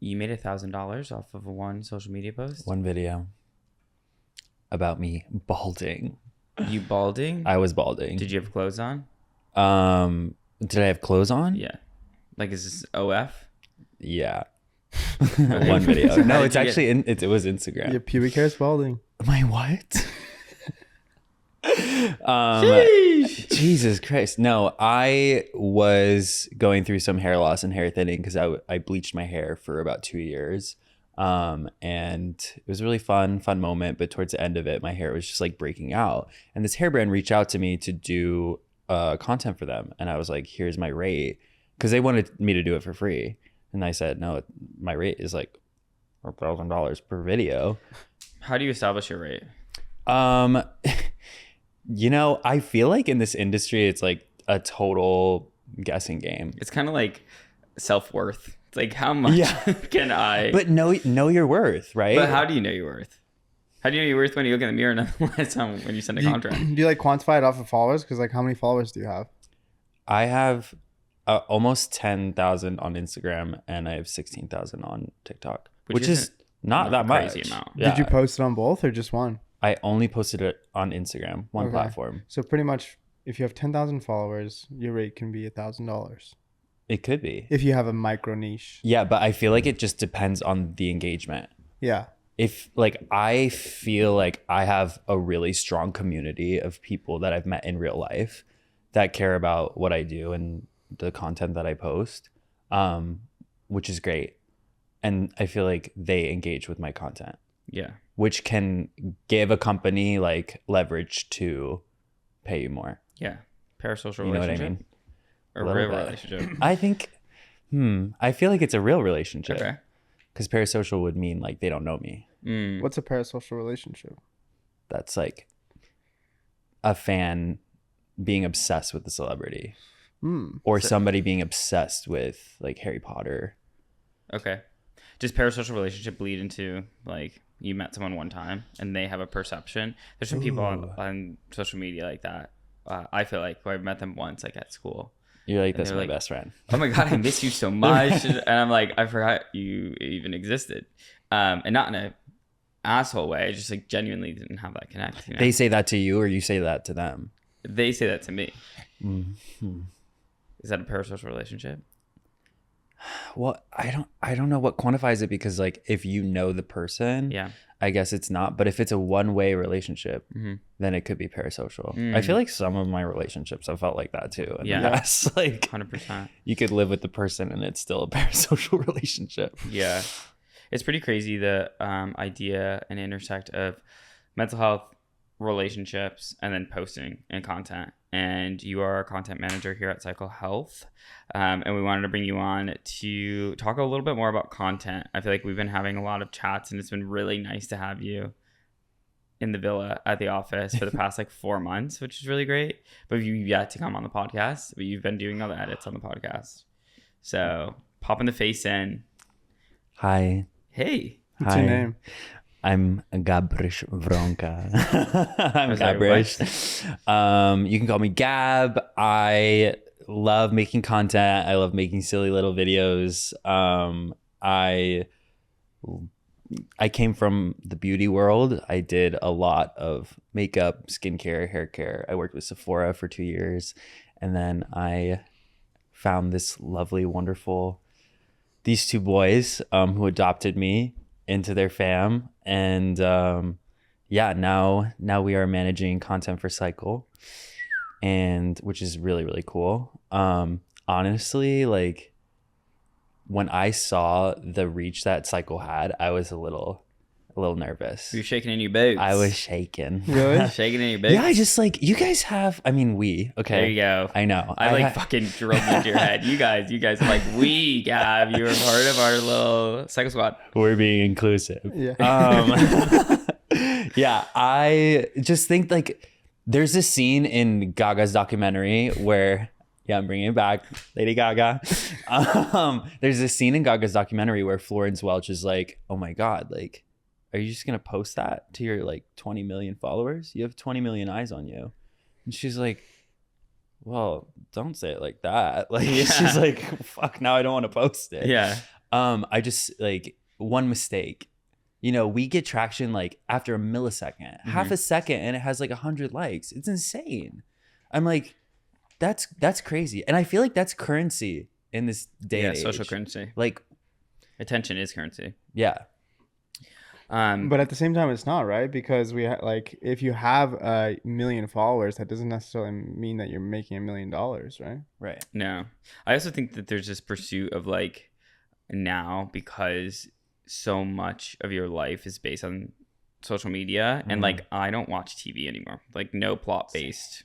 You made $1,000 off of one social media post? One video about me balding. You balding? I was balding. Did you have clothes on? Did I have clothes on? Yeah. Like, is this OF? Yeah. Okay. One video. So how No, did it's you actually it was Instagram. Your pubic hair is balding. My what? Jesus Christ. No, I was going through some hair loss and hair thinning because I bleached my hair for about 2 years. And it was a really fun moment. But towards the end of it, my hair was just like breaking out. And this hair brand reached out to me to do content for them. And I was like, here's my rate. Because they wanted me to do it for free. And I said, no, my rate is like $1,000 per video. How do you establish your rate? You know, I feel like in this industry, it's like a total guessing game. It's kind of like self-worth. It's like, how much can I... But know your worth, right? But how do you know your worth? How do you know your worth when you look in the mirror and last time when you send a contract? Do you like quantify it off of followers? Because like, how many followers do you have? I have almost 10,000 on Instagram and I have 16,000 on TikTok, which is not that much. Crazy amount. Yeah. Did you post it on both or just one? I only posted it on Instagram, one platform. So pretty much, if you have 10,000 followers, your rate can be $1,000. It could be. If you have a micro niche. Yeah, but I feel like it just depends on the engagement. Yeah. If like, I feel like I have a really strong community of people that I've met in real life that care about what I do and the content that I post, which is great. And I feel like they engage with my content. Yeah. Which can give a company like leverage to pay you more. Yeah. Parasocial You know relationship? what I mean? Or A real little bit. relationship? I think, I feel like it's a real relationship. Okay. Because parasocial would mean like they don't know me. What's a parasocial relationship? That's like a fan being obsessed with the celebrity. Or somebody being obsessed with like Harry Potter. Okay. Does parasocial relationship bleed into like you met someone one time and they have a perception? There's some people on social media like that. I feel like I've met them once like at school. You're like, And that's they're my like, best friend. Oh my God, I miss you so much. And I'm like, I forgot you even existed. And not in a asshole way. I just like genuinely didn't have that connect. You know? They say that to you or you say that to them? They say that to me. Mm-hmm. Is that a parasocial relationship? Well, I don't know what quantifies it because like if you know the person, Yeah. I guess it's not. But if it's a one-way relationship, then it could be parasocial. I feel like some of my relationships have felt like that too. Yes, like 100%. you could live with the person and it's still a parasocial relationship. Yeah. It's pretty crazy the idea and intersect of mental health, relationships, and then posting and content. And you are a content manager here at Cycle Health. And we wanted to bring you on to talk a little bit more about content. I feel like we've been having a lot of chats and it's been really nice to have you in the villa at the office for the past like 4 months, which is really great. But you've yet to come on the podcast, but you've been doing all the edits on the podcast. So popping the face in. Hi. Hey. What's your name? I'm Gabryś Wronka. I'm that your Gabryś. You can call me Gab. I love making content. I love making silly little videos. I came from the beauty world. I did a lot of makeup, skincare, hair care. I worked with Sephora for 2 years. And then I found this lovely, wonderful, these two boys who adopted me into their fam. And now we are managing content for Cycle, and which is really, really cool. Honestly, like when I saw the reach that Cycle had, I was a little nervous. You're shaking in your boots. I was shaking. Really? Shaking in your boots. Yeah, I just like, you guys have, I mean, okay. There you go. I know. I like fucking drilled into your head. You guys are like, we, Gab, you were part of our little Cycle Squad. We're being inclusive. Yeah. Yeah, I just think like there's this scene in Gaga's documentary where, yeah, I'm bringing it back, Lady Gaga. There's this scene in Gaga's documentary where Florence Welch is like, oh my God, like, are you just going to post that to your like 20 million followers? You have 20 million eyes on you. And she's like, well, don't say it like that. Like, she's like, fuck, now I don't want to post it. Yeah. I just like one mistake. You know, we get traction like after a millisecond, half a second, and it has like 100 likes. It's insane. I'm like, that's crazy. And I feel like that's currency in this day and age. Social currency. Like, attention is currency. yeah. But at the same time, it's not, right? Because like if you have 1 million followers, that doesn't necessarily mean that you're making $1 million, right? Right. No. I also think that there's this pursuit of like now, because so much of your life is based on social media, and like I don't watch TV anymore. Like no plot based,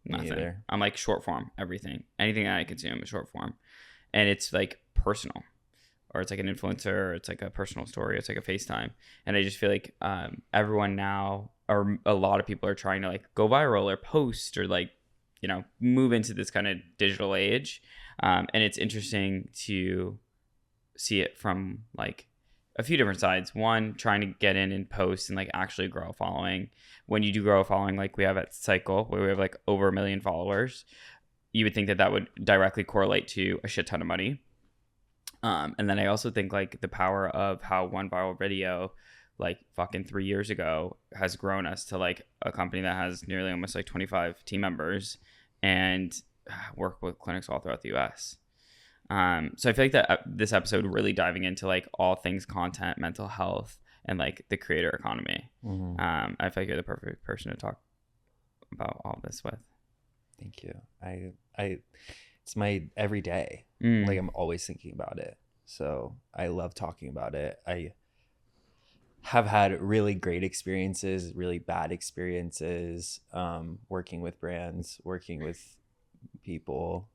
nothing. I'm like short form, everything. Anything that I consume is short form. And it's like personal. Or it's like an influencer, or it's like a personal story, it's like a FaceTime. And I just feel like everyone now, or a lot of people are trying to like go viral or post or like, you know, move into this kind of digital age. And it's interesting to see it from like a few different sides. One, trying to get in and post and like actually grow a following. When you do grow a following, like we have at Cycle, where we have like over 1 million followers, you would think that that would directly correlate to a shit ton of money. And then I also think like the power of how one viral video like fucking 3 years ago has grown us to like a company that has nearly almost like 25 team members and work with clinics all throughout the US. So I feel like that this episode really diving into like all things content, mental health, and like the creator economy. I feel like you're the perfect person to talk about all this with. Thank you. I it's my everyday. Like I'm always thinking about it. So I love talking about it. I have had really great experiences, really bad experiences, working with brands, working with people.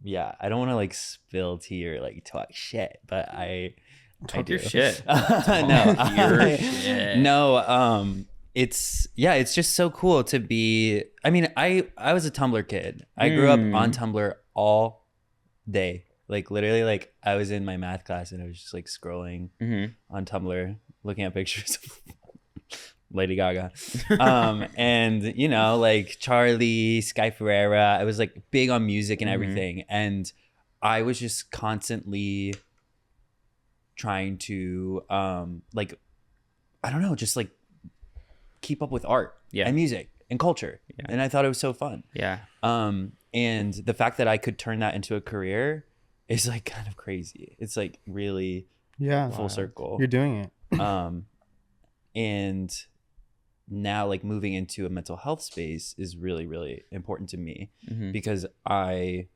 Yeah, I don't want to like spill tea or like talk shit, but I Talk do. your shit. No, it's just so cool to be. I mean, I was a Tumblr kid. I grew up on Tumblr all day. Like literally, like I was in my math class and I was just like scrolling on Tumblr, looking at pictures of Lady Gaga, and you know, like Charlie, Sky Ferreira. I was like big on music and everything, and I was just constantly trying to like, I don't know, just like keep up with art and music and culture. And I thought it was so fun. And the fact that I could turn that into a career is like kind of crazy. It's like really full circle. You're doing it. And now like moving into a mental health space is really, really important to me because I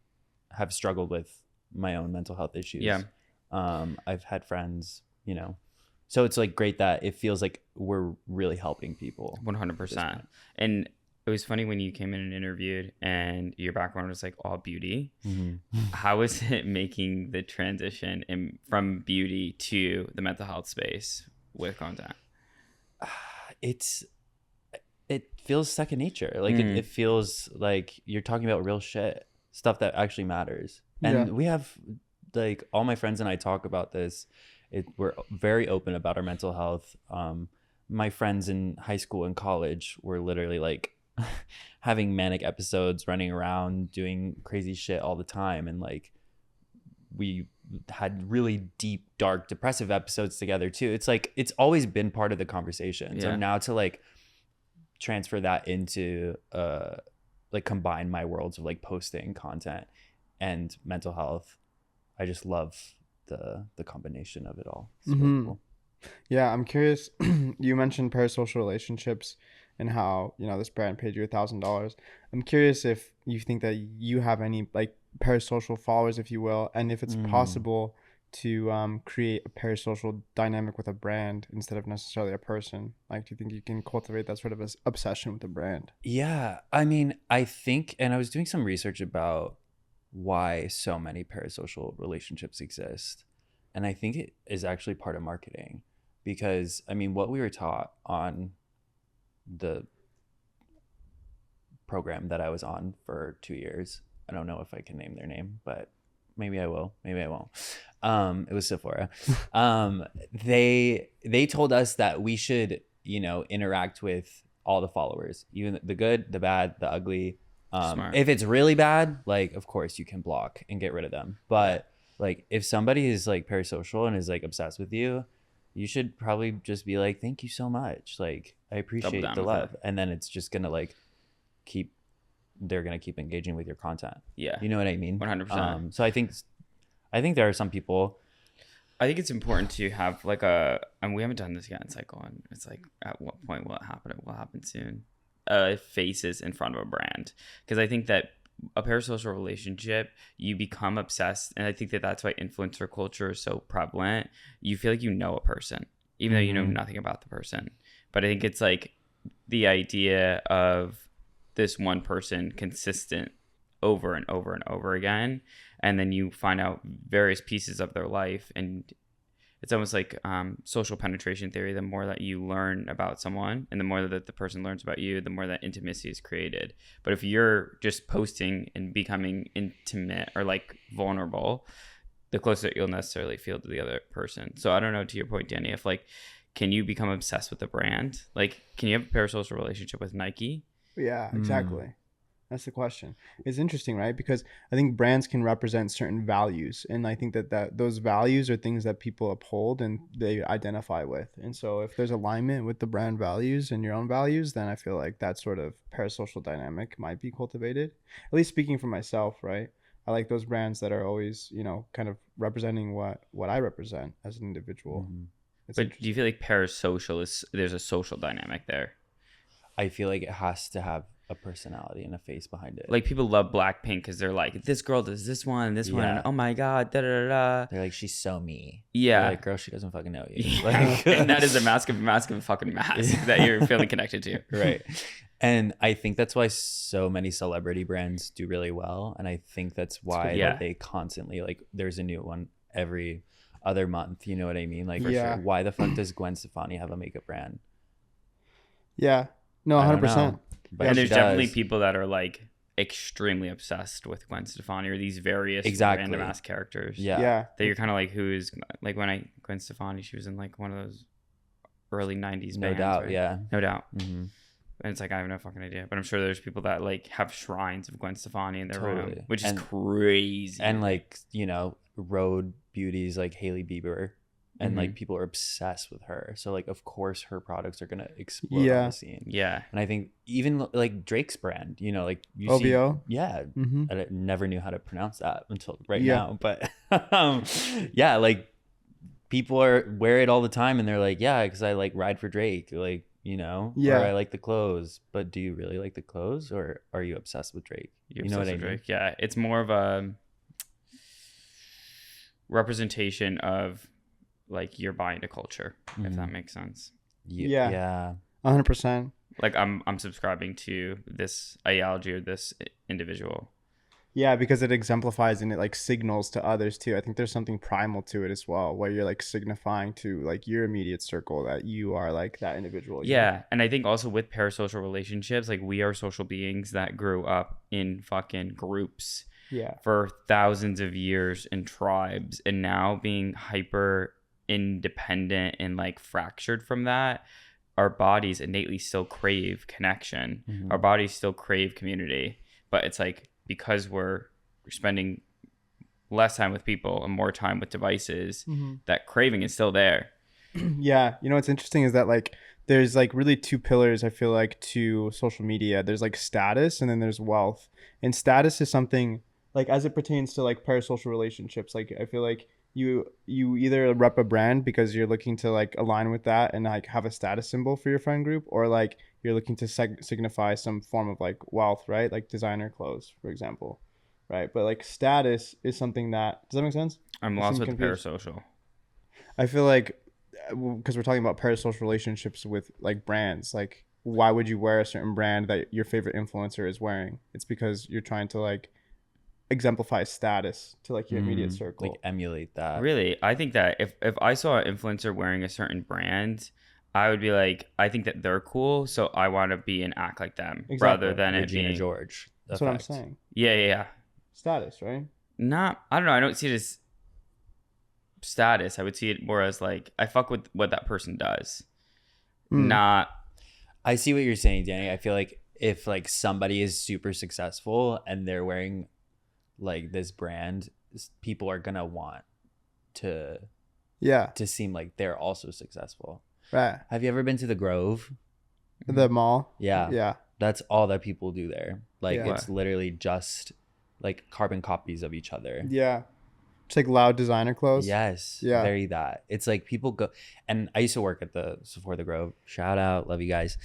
have struggled with my own mental health issues. I've had friends, you know, so it's like great that it feels like we're really helping people. 100%. And it was funny when you came in and interviewed and your background was like all beauty. How is it making the transition from beauty to the mental health space with content? It feels second nature. Like it feels like you're talking about real shit, stuff that actually matters. And we have like all my friends and I talk about this. We're very open about our mental health. My friends in high school and college were literally like having manic episodes, running around, doing crazy shit all the time. And like we had really deep, dark, depressive episodes together too. It's like, it's always been part of the conversation. So now to like transfer that into like combine my worlds of like posting content and mental health, I just love the combination of it all. It's really cool. Yeah, I'm curious. You mentioned parasocial relationships and how, you know, this brand paid you $1,000. I'm curious if you think that you have any like parasocial followers, if you will, and if it's possible to create a parasocial dynamic with a brand instead of necessarily a person. Like, do you think you can cultivate that sort of obsession with a brand? Yeah, I mean, I think, and I was doing some research about why so many parasocial relationships exist. And I think it is actually part of marketing because, I mean, what we were taught on the program that I was on for 2 years, I don't know if I can name their name, but maybe I will, maybe I won't. It was Sephora. They told us that we should, you know, interact with all the followers, even the good, the bad, the ugly. If it's really bad, like, of course you can block and get rid of them. But Like if somebody is like parasocial and is like obsessed with you, you should probably just be like, thank you so much. Like I appreciate down the with love. it. And then it's just gonna like they're gonna keep engaging with your content. Yeah. You know what I mean? 100%. So I think there are some people. I think it's important to have like and we haven't done this yet in Cycle, and it's like at what point will it happen? It will happen soon. Faces in front of a brand, because I think that a parasocial relationship, you become obsessed, and I think that that's why influencer culture is so prevalent. You feel like you know a person, even though you know nothing about the person. But I think it's like the idea of this one person consistent over and over and over again, and then you find out various pieces of their life, and it's almost like social penetration theory. The more that you learn about someone and the more that the person learns about you, the more that intimacy is created. But if you're just posting and becoming intimate or like vulnerable, the closer you'll necessarily feel to the other person. So I don't know, to your point, Danny, if like, can you become obsessed with the brand? Like, can you have a parasocial relationship with Nike? Yeah, exactly. That's the question. It's interesting, right? Because I think brands can represent certain values, and I think that those values are things that people uphold and they identify with. And so if there's alignment with the brand values and your own values, then I feel like that sort of parasocial dynamic might be cultivated. At least speaking for myself, right? I like those brands that are always, kind of representing what I represent as an individual. But do you feel like parasocial there's a social dynamic there? I feel like it has to have a personality and a face behind it. Like people love Blackpink because they're like, this girl does this one, and Yeah. oh my god, da da da. They're like, she's so me. Yeah. They're like, girl, she doesn't fucking know you. Yeah. Like, And that is a mask of fucking mask that you're feeling connected to. Right. And I think that's why so many celebrity brands do really well. And I think that's why Yeah. they constantly, like, there's a new one every other month. You know what I mean? Like, Yeah. sure, why the fuck does Gwen Stefani have a makeup brand? Yeah. No, I don't 100%. know, but And she there's definitely does. people that are like extremely obsessed with Gwen Stefani or these various Exactly. random ass characters. Yeah. Yeah. That you're kind of like, who is like Gwen Stefani, she was in like one of those early 90s No bands, doubt. right? Yeah. No doubt. Hmm. And it's like, I have no fucking idea. But I'm sure there's people that like have shrines of Gwen Stefani in their room, Totally. which is And- crazy. And like, road beauties like Hailey Bieber. And like people are obsessed with her. So like, of course her products are going to explode Yeah. on the scene. yeah. And I think even like Drake's brand, like you OVO? see, yeah, Mm-hmm. I never knew how to pronounce that until right Yeah. now. But yeah, like people wear it all the time, and they're like, yeah, because I like ride for Drake, like Yeah. or I like the clothes. But do you really like the clothes, or are you obsessed with Drake? You're You know what obsessed I with mean? Drake. Yeah. It's more of a representation of like you're buying a culture, if that makes sense. Yeah. Yeah. 100%. Like I'm subscribing to this ideology or this individual. Yeah, because it exemplifies and it like signals to others too. I think there's something primal to it as well, where you're like signifying to like your immediate circle that you are like that individual. Yeah. And I think also with parasocial relationships, like we are social beings that grew up in fucking groups Yeah. for thousands of years in tribes, and now being hyper independent and like fractured from that, our bodies innately still crave connection. Mhm. Our bodies still crave community, but it's like because we're spending less time with people and more time with devices, that craving is still there. Yeah. What's interesting is that like there's like really two pillars, I feel like, to social media. There's like status and then there's wealth. And status is something like as it pertains to like parasocial relationships. Like I feel like you either rep a brand because you're looking to like align with that and like have a status symbol for your friend group, or like you're looking to signify some form of like wealth, right? Like designer clothes, for example, right? But like status is something that, does that make sense? I'm I lost seem with the confused. parasocial. I feel like because we're talking about parasocial relationships with like brands, like why would you wear a certain brand that your favorite influencer is wearing? It's because you're trying to like exemplify status to like your immediate circle. Like emulate that. Really, I think that if I saw an influencer wearing a certain brand, I would be like, I think that they're cool, so I want to be and act like them, Exactly. rather than it Regina being George. That's what I'm effect. saying. yeah. Status, right? Not, I don't know. I don't see it as status. I would see it more as like I fuck with what that person does. Not I see what you're saying, Danny. I feel like if like somebody is super successful and they're wearing like this brand, people are gonna want to Yeah. seem like they're also successful. Right. Have you ever been to the Grove? The mall. Yeah. Yeah. That's all that people do there. Like Yeah. it's literally just like carbon copies of each other. Yeah. It's like loud designer clothes. Yes. Yeah. Very that. It's like people go, and I used to work at the Sephora the Grove. Shout out, love you guys.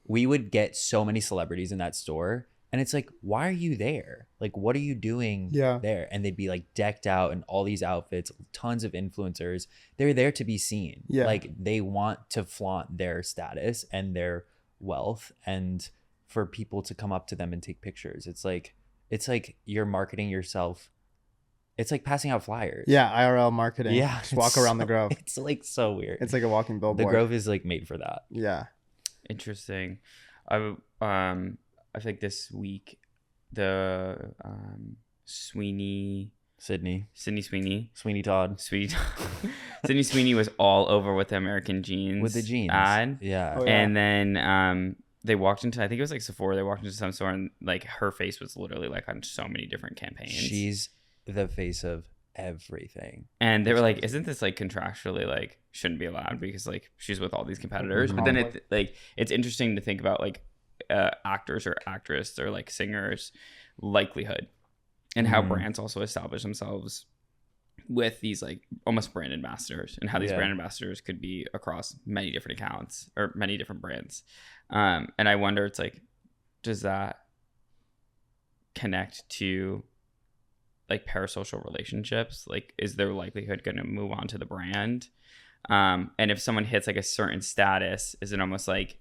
We would get so many celebrities in that store, and it's like, why are you there? Like, what are you doing there? And they'd be like decked out in all these outfits, tons of influencers. They're there to be seen. Yeah. Like they want to flaunt their status and their wealth, and for people to come up to them and take pictures. It's like you're marketing yourself. It's like passing out flyers. Yeah. IRL marketing. Yeah. Just walk around the Grove. It's like so weird. It's like a walking The billboard. Grove is like made for that. Yeah. Interesting. I think this week the Sydney Sweeney Todd Sydney Sweeney was all over with the American Jeans with the jeans ad. Yeah. Oh, yeah. And then they walked into, I think it was like Sephora, they walked into some store and like her face was literally like on so many different campaigns. She's the face of everything. And they were like, isn't this like contractually like shouldn't be allowed because like she's with all these competitors? But then it's interesting to think about like actors or actresses or like singers likelihood and how brands also establish themselves with these like almost brand ambassadors, and how these brand ambassadors could be across many different accounts or many different brands. And I wonder, it's like, does that connect to like parasocial relationships? Like, is their likelihood going to move on to the brand? And if someone hits like a certain status, is it almost like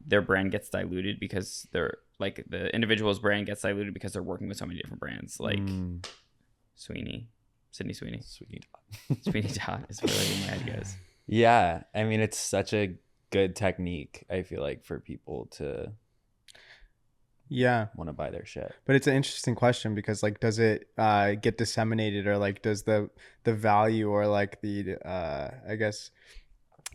their brand gets diluted because they're like the individual's brand gets diluted because they're working with so many different brands, like Sydney Sweeney Todd is really in my head goes. Yeah, I mean, it's such a good technique, I feel like, for people to want to buy their shit. But it's an interesting question because like, does it get disseminated, or like does the value or like the I guess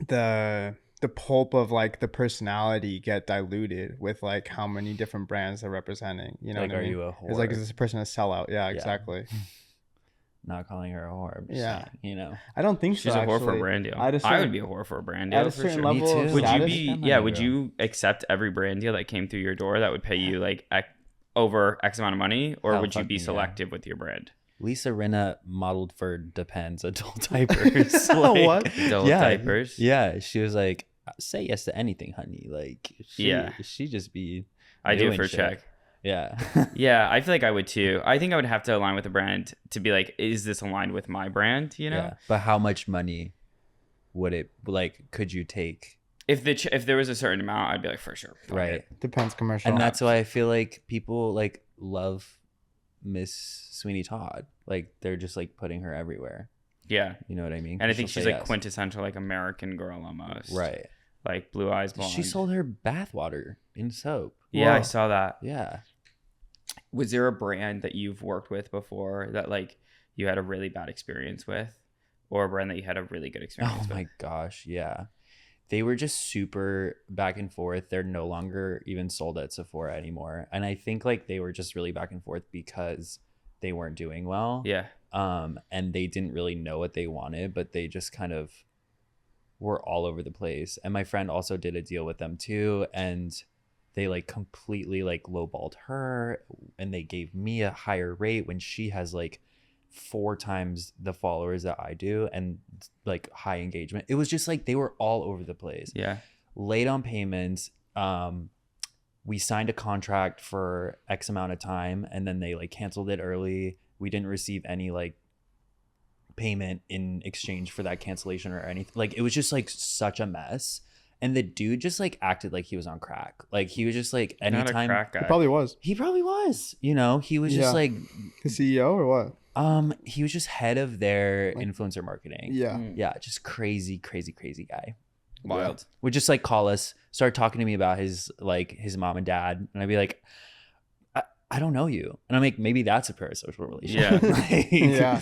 the pulp of like the personality get diluted with like how many different brands they're representing? You know, like, what I are mean? you a whore? It's like, is this person a sellout? Yeah, exactly. Not calling her a whore, I'm just Yeah. saying, you know. I don't think She's so. a whore for a actually. brand deal. At a I certain- would be a whore for a brand At deal a for certain sure. level of Would you status. be? Come on, Yeah. Would girl. you accept every brand deal that came through your door that would pay you like over X amount of money, or Hell would you be fucking yeah. selective with your brand? Lisa Rinna modeled for Depends adult diapers. What? Adult Yeah. diapers. Yeah, she was like, say yes to anything, honey. Like, she just be I do it doing for a shit. check. Yeah. Yeah, I feel like I would too. I think I would have to align with the brand to be like, is this aligned with my brand? You know, Yeah. But how much money would it, like, could you take? if there was a certain amount, I'd be like, for sure. Fuck Right. it. Depends commercial. And that's why I feel like people like love Miss Sweeney Todd. Like, they're just like putting her everywhere. Yeah. You know what I mean? And I 'Cause think she'll she's say like yes. quintessential like American girl almost. Right. Like blue eyes, blonde. She sold her bathwater in soap. Yeah, I Whoa. saw that. Yeah. Was there a brand that you've worked with before that like you had a really bad experience with, or a brand that you had a really good experience Oh with? my gosh, yeah. They were just super back and forth. They're no longer even sold at Sephora anymore. And I think like they were just really back and forth because they weren't doing well. Yeah. And they didn't really know what they wanted, but they just kind of were all over the place. And my friend also did a deal with them too, and they like completely like lowballed her, and they gave me a higher rate when she has like 4 times the followers that I do and like high engagement. It was just like they were all over the place. Yeah. Late on payments. We signed a contract for X amount of time, and then they like canceled it early. We didn't receive any like payment in exchange for that cancellation or anything. Like, it was just like such a mess. And the dude just like acted like he was on crack. Like, he was just like, Not a anytime crack guy. It probably was he probably was, you know, he was just Yeah. like, the CEO or what? he was just head of their influencer marketing. Yeah. Yeah, just crazy guy. Wild. Would just like call us, start talking to me about his mom and dad, and I'd be like, I don't know you, and I'm like, maybe that's a parasocial relationship. Yeah. Like, Yeah.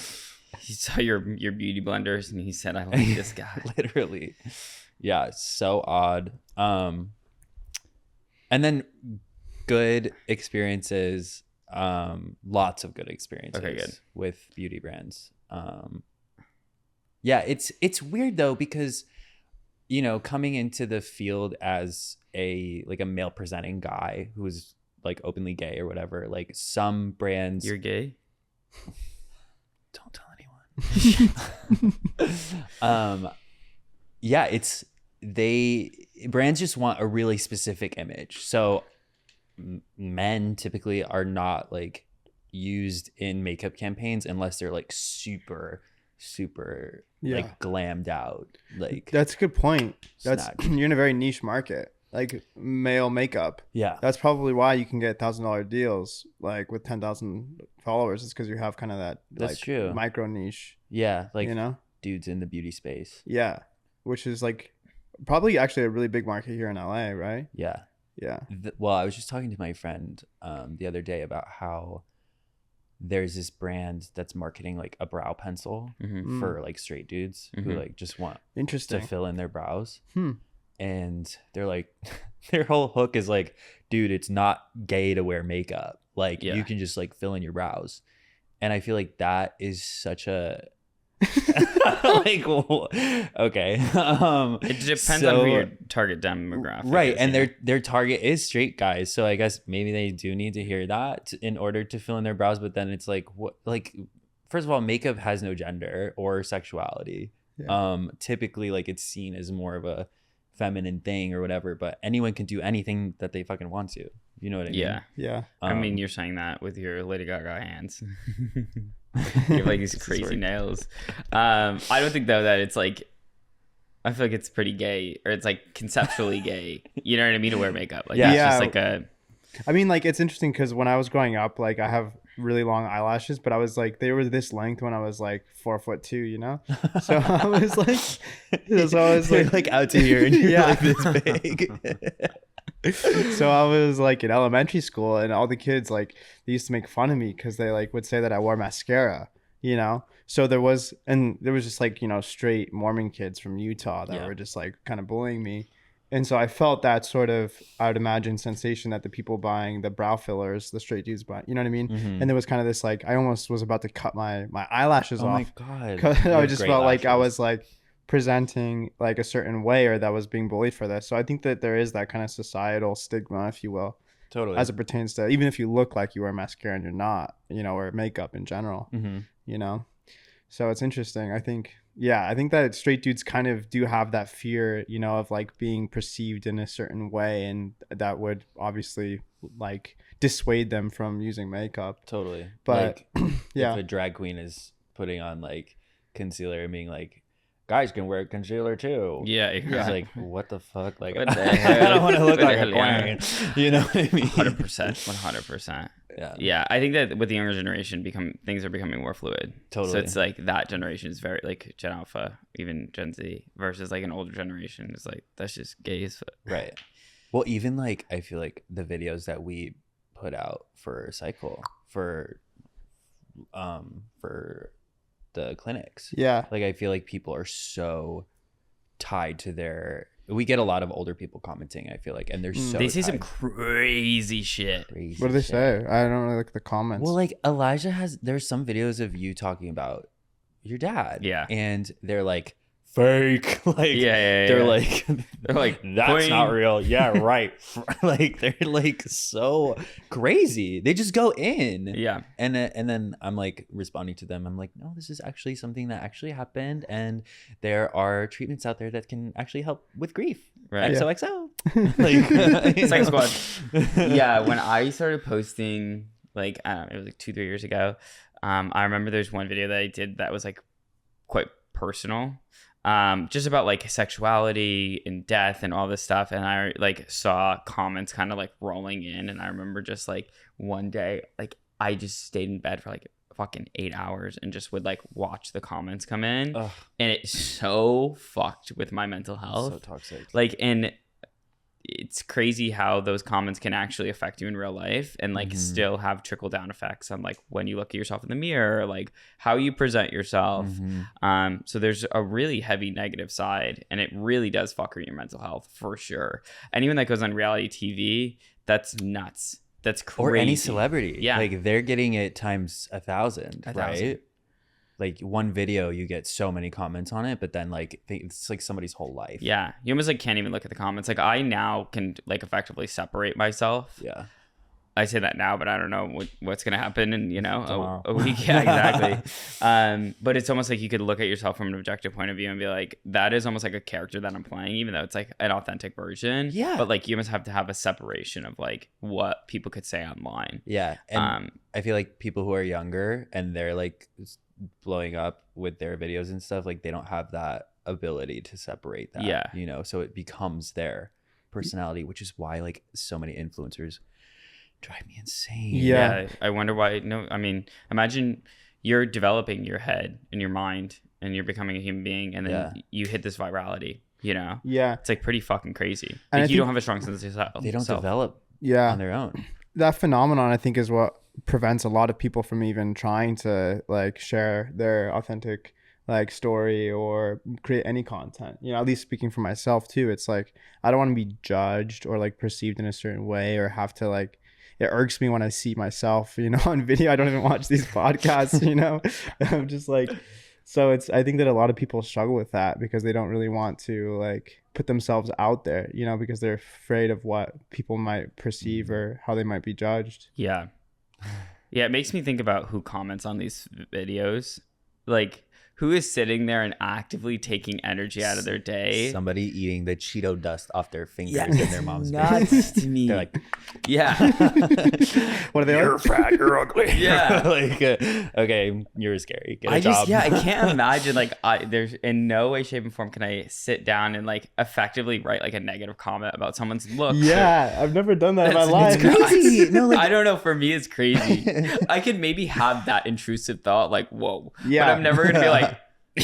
He saw your beauty blenders and he said, I like this guy. literally. Yeah, it's so odd. And then good experiences Lots of good experiences good. with beauty brands. Yeah, it's weird though, because you know, coming into the field as a male presenting guy who's like openly gay or whatever, like some brands. You're gay? Don't tell anyone. Yeah, brands just want a really specific image. So men typically are not like used in makeup campaigns unless they're like super like glammed out. Like That's a good point. Snatch. You're in a very niche market, like male makeup. Yeah, That's probably why you can get $1,000 deals like with 10,000 followers. It's because you have kind of that That's like true. micro niche. Yeah, like you know, dudes in the beauty space. yeah, which is like probably actually a really big market here in LA, right? Yeah. Yeah. Well, I was just talking to my friend the other day about how there's this brand that's marketing like a brow pencil for like straight dudes who like just want Interesting to fill in their brows. And they're like, their whole hook is like, dude, it's not gay to wear makeup. Like you can just like fill in your brows. And I feel like that is such a like okay. It depends on who your target demographic right is, and their target is straight guys, so I guess maybe they do need to hear that in order to fill in their brows. But then it's like, what, like, first of all, makeup has no gender or sexuality. Typically like it's seen as more of a feminine thing or whatever, but anyone can do anything that they fucking want to, you know what I mean? Yeah. I mean, you're saying that with your Lady Gaga hands. You have like these crazy nails. I don't think though that it's like, I feel like it's pretty gay, or it's like conceptually gay. You know what I mean? To wear makeup, like it's just like a. I mean, like it's interesting because when I was growing up, like I have really long eyelashes, but I was like they were this length when I was like 4'2", you know. So I was like out to here and you're like this big. So I was like in elementary school, and all the kids like they used to make fun of me because they like would say that I wore mascara, you know. So there was just like, you know, straight Mormon kids from Utah that were just like kind of bullying me. And so I felt that sort of, I would imagine, sensation that the people buying the brow fillers, the straight dudes buy, you know what I mean? And there was kind of this like, I almost was about to cut my eyelashes off. Oh my God. Because I just felt like I was like presenting like a certain way, or that was being bullied for this. So I think that there is that kind of societal stigma, if you will. Totally. As it pertains to, even if you look like you wear mascara and you're not, you know, or makeup in general, you know? So it's interesting. I think that straight dudes kind of do have that fear, you know, of like being perceived in a certain way, and that would obviously like dissuade them from using makeup. Totally. But like, yeah, if a drag queen is putting on like concealer and being like, guys can wear concealer too. Yeah. It's like, what the fuck? Like, What the I hell? don't want to look What like the a hell, queen. You know what I mean? 100%. 100%. Yeah. I think that with the younger generation, things are becoming more fluid. Totally. So it's like that generation is very like Gen Alpha, even Gen Z, versus like an older generation is like, that's just gay as fuck. Right. Well, even like, I feel like the videos that we put out for Cycle for the clinics. Yeah. Like I feel like people are so tied to their, we get a lot of older people commenting, I feel like, and they're so They say some tied. crazy shit. Crazy What do they shit. say? I don't really look at the comments. Well, like Elijah there's some videos of you talking about your dad. Yeah. And they're like, fake. Like, They're like, that's boing. not real. Yeah, right. Like, they're like so crazy. They just go in. Yeah. And then I'm like responding to them. I'm like, no, this is actually something that actually happened. And there are treatments out there that can actually help with grief. Right. XOXO. Like, Psycho Squad. Yeah. When I started posting, like, I don't know, it was like 2-3 years ago. I remember there's one video that I did that was like quite personal. Just about like sexuality and death and all this stuff, and I like saw comments kind of like rolling in, and I remember just like one day, like I just stayed in bed for like fucking 8 hours and just would like watch the comments come in. Ugh. And it's so fucked with my mental health. So toxic. Like, and it's crazy how those comments can actually affect you in real life, and like still have trickle down effects on like when you look at yourself in the mirror, like how you present yourself. So there's a really heavy negative side, and it really does fuck with your mental health for sure. Anyone that goes on reality TV, that's nuts. That's crazy. Or any celebrity. Yeah. Like they're getting it times 1,000, 1,000. right? Like one video, you get so many comments on it, but then like it's like somebody's whole life. Yeah. You almost like can't even look at the comments. Like I now can like effectively separate myself. Yeah. I say that now, but I don't know what's going to happen in, you know, Tomorrow. a week. Yeah, exactly. But it's almost like you could look at yourself from an objective point of view and be like, that is almost like a character that I'm playing, even though it's like an authentic version. Yeah. But like you must have to have a separation of like what people could say online. Yeah. And I feel like people who are younger and they're like blowing up with their videos and stuff, like they don't have that ability to separate that. Yeah. You know, so it becomes their personality, which is why like so many influencers drive me insane. Yeah. I wonder why. No, I mean, imagine you're developing your head and your mind and you're becoming a human being, and then you hit this virality, you know? Yeah. It's like pretty fucking crazy. And Like you don't have a strong sense of yourself. They don't develop on their own. That phenomenon, I think, is what prevents a lot of people from even trying to like share their authentic like story or create any content. You know, at least speaking for myself too, it's like I don't want to be judged or like perceived in a certain way or have to like, it irks me when I see myself, you know, on video. I don't even watch these podcasts, you know. I'm just like, so it's, I think that a lot of people struggle with that because they don't really want to like put themselves out there, you know, because they're afraid of what people might perceive or how they might be judged. Yeah. Yeah, it makes me think about who comments on these videos. Like, who is sitting there and actively taking energy out of their day? Somebody eating the Cheeto dust off their fingers in their mom's nuts face. to me. They're like, yeah. What are they you're like? fat, you're ugly. Yeah. Like, okay, you're scary. Get a I job. just, I can't imagine, like, there's in no way, shape, and form can I sit down and, like, effectively write, like, a negative comment about someone's look. Yeah, I've never done that in my life. It's crazy. No, like, I don't know. For me, it's crazy. I could maybe have that intrusive thought, like, whoa. Yeah. But I'm never going to be like,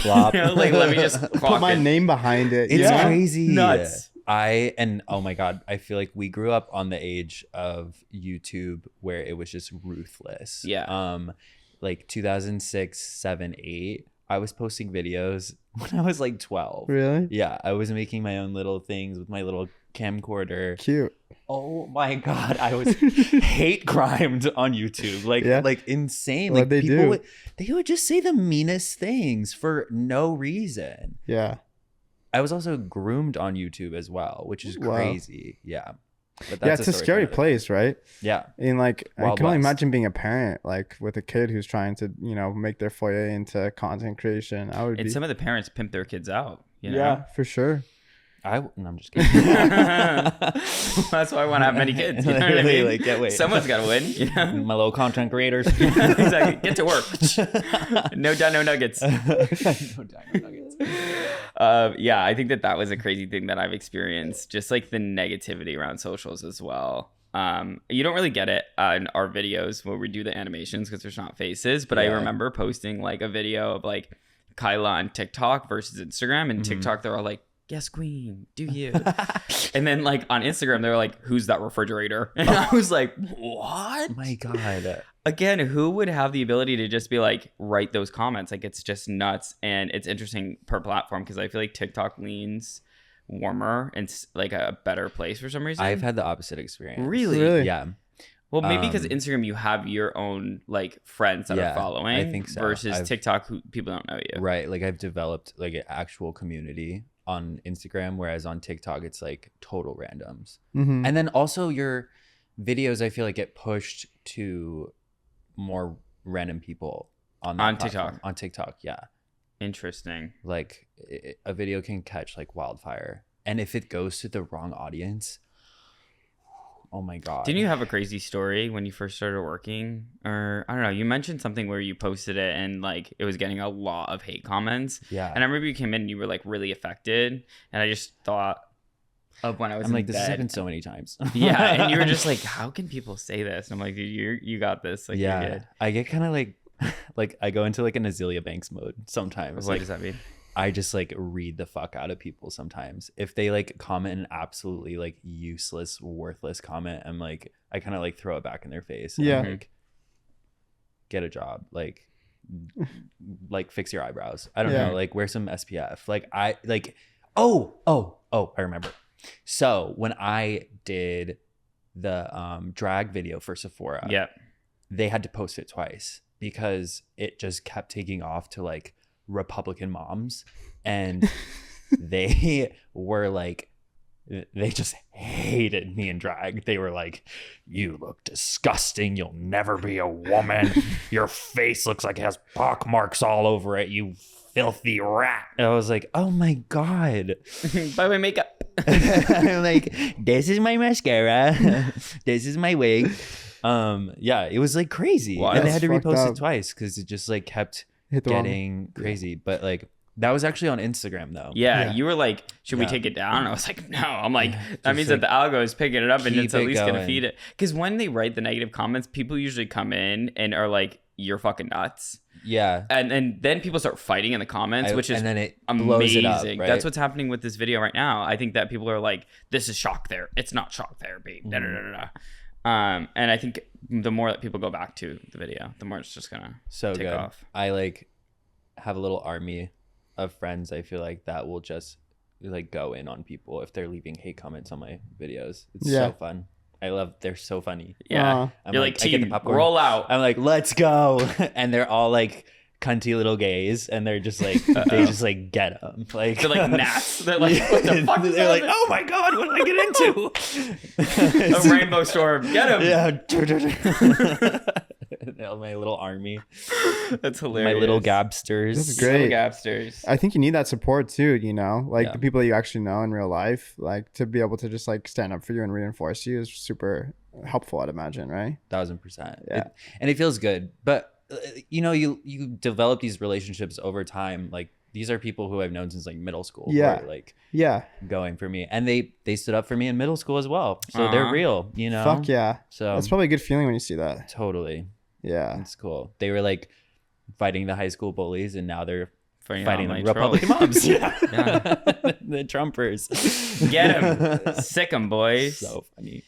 Flop. you know, like, let me just Put my name behind it. It's Yeah. crazy. Nuts. Oh my God, I feel like we grew up on the age of YouTube where it was just ruthless. Yeah. Like 2006, 7, 8, I was posting videos when I was like 12. Really? Yeah, I was making my own little things with my little camcorder. Cute. Oh my God, I was hate crimed on YouTube. Like insane. What'd Like they people do? they would just say the meanest things for no reason. Yeah. I was also groomed on YouTube as well, which is Wow. crazy. Yeah. But Yeah, that's it's a story scary for another- place, right? Yeah. And like, I Wild can only West. imagine being a parent, like with a kid who's trying to, you know, make their foyer into content creation. I would And be. some of the parents pimp their kids out, you know? Yeah, for sure. No, I'm just kidding. That's why I want to have many kids. You know what I Literally, mean? like, yeah, wait. Someone's got to win. You know? My little content creators. Exactly. Get to work. No dino nuggets. No dino nuggets. Yeah, I think that was a crazy thing that I've experienced. Just like the negativity around socials as well. You don't really get it in our videos where we do the animations because there's not faces. But I Yeah. remember posting like a video of like Kyla on TikTok versus Instagram, and TikTok they're all like, "Yes, queen, do you?" And then like on Instagram they're like, "Who's that refrigerator?" And I was like, "What?" My God. Again, who would have the ability to just be like, write those comments? Like, it's just nuts. And it's interesting per platform because I feel like TikTok leans warmer and like a better place for some reason. I've had the opposite experience. Really? Yeah. Well, maybe because Um, Instagram, you have your own like friends that Yeah, are following. I think so. Versus TikTok, who people don't know you. Right. Like I've developed like an actual community on Instagram, whereas on TikTok, it's like total randoms. Mm-hmm. And then also your videos, I feel like get pushed to more random people on that On platform. TikTok. On TikTok, yeah. Interesting. Like a video can catch like wildfire, and if it goes to the wrong audience, oh my God. Didn't you have a crazy story when you first started working? Or I don't know, you mentioned something where you posted it and like it was getting a lot of hate comments. Yeah. And I remember you came in and you were like really affected. And I just thought of when I was I'm in like, this has bed. happened so many times. Yeah. And you were just like, how can people say this? And I'm like, dude, you got this. Like, you're Yeah. good. I get kind of like I go into like an Azealia Banks mode sometimes. What Like does that mean? I just like read the fuck out of people sometimes. If they like comment an absolutely like useless, worthless comment, I'm like, I kind of like throw it back in their face. And Yeah. I'm like, get a job. Like fix your eyebrows. I don't Yeah. know. Like wear some SPF. Like I like, oh, I remember. So when I did the drag video for Sephora. Yeah. They had to post it twice because it just kept taking off to like Republican moms, and they were like, they just hated me in drag. They were like, you look disgusting. You'll never be a woman. Your face looks like it has pock marks all over it. You filthy rat. And I was like, oh my God. Buy my makeup. I'm like, this is my mascara. This is my wig. Yeah, it was like crazy. Wow, and they had to that's fucked repost up. it twice because it just like kept Hit the wrong- getting crazy. But like, that was actually on Instagram though. Yeah, Yeah. you were like, should we Yeah. take it down? I was like, no. I'm like, that Just means like, that the algo is picking it up and keep it's at it least going to going. feed it. Because when they write the negative comments, people usually come in and are like, you're fucking nuts. Yeah. And then people start fighting in the comments, which is and then it amazing. blows it up, right? That's what's happening with this video right now. I think that people are like, this is shock therapy. It's not shock therapy. Da, da, da, da, da. And I think the more that people go back to the video, the more it's just going to So take good. off. I like have a little army of friends. I feel like that will just like go in on people if they're leaving hate comments on my videos. It's Yeah. so fun. They're so funny. Yeah. I'm You're like, I get the team, popcorn. roll out. I'm like, let's go. And they're all like cunty little gays, and they're just like, they just like get them. Like, They're like gnats. They're like, what the fuck is they're like, happening? oh my God, what did I get into? A rainbow storm. Get him. Yeah. My little army. That's hilarious. My little gabsters. That's great. Gabsters. I think you need that support too, you know, like Yeah. the people that you actually know in real life, like to be able to just like stand up for you and reinforce you is super helpful, I'd imagine, right? 1000%. Yeah. And it feels good. But you know, you develop these relationships over time. Like these are people who I've known since like middle school. who Yeah. are, like Yeah. going for me, and they stood up for me in middle school as well. So they're Aw. real, you know. Fuck yeah. So That's probably a good feeling when you see that. totally, Yeah. it's cool. They were like fighting the high school bullies, and now they're Fighting fighting the online Republican trolls. moms. Yeah. Yeah. The Trumpers. Get 'em. Sick 'em, boys. So funny.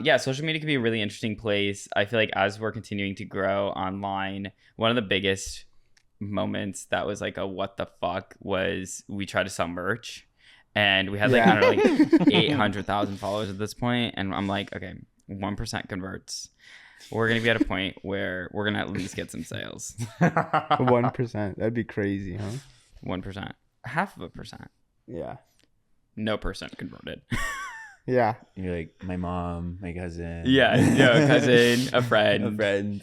Yeah, social media can be a really interesting place. I feel like as we're continuing to grow online, one of the biggest moments that was like a what the fuck was we tried to sell merch, and we had like, Yeah. I don't know, like 800,000 followers at this point, and I'm like, okay, 1% converts. We're gonna be at a point where we're gonna at least get some sales. 1%. That'd be crazy, huh? 1%, half of a percent, Yeah. no percent converted. Yeah. You're like my mom, my cousin. Yeah, a cousin, a friend, a friend,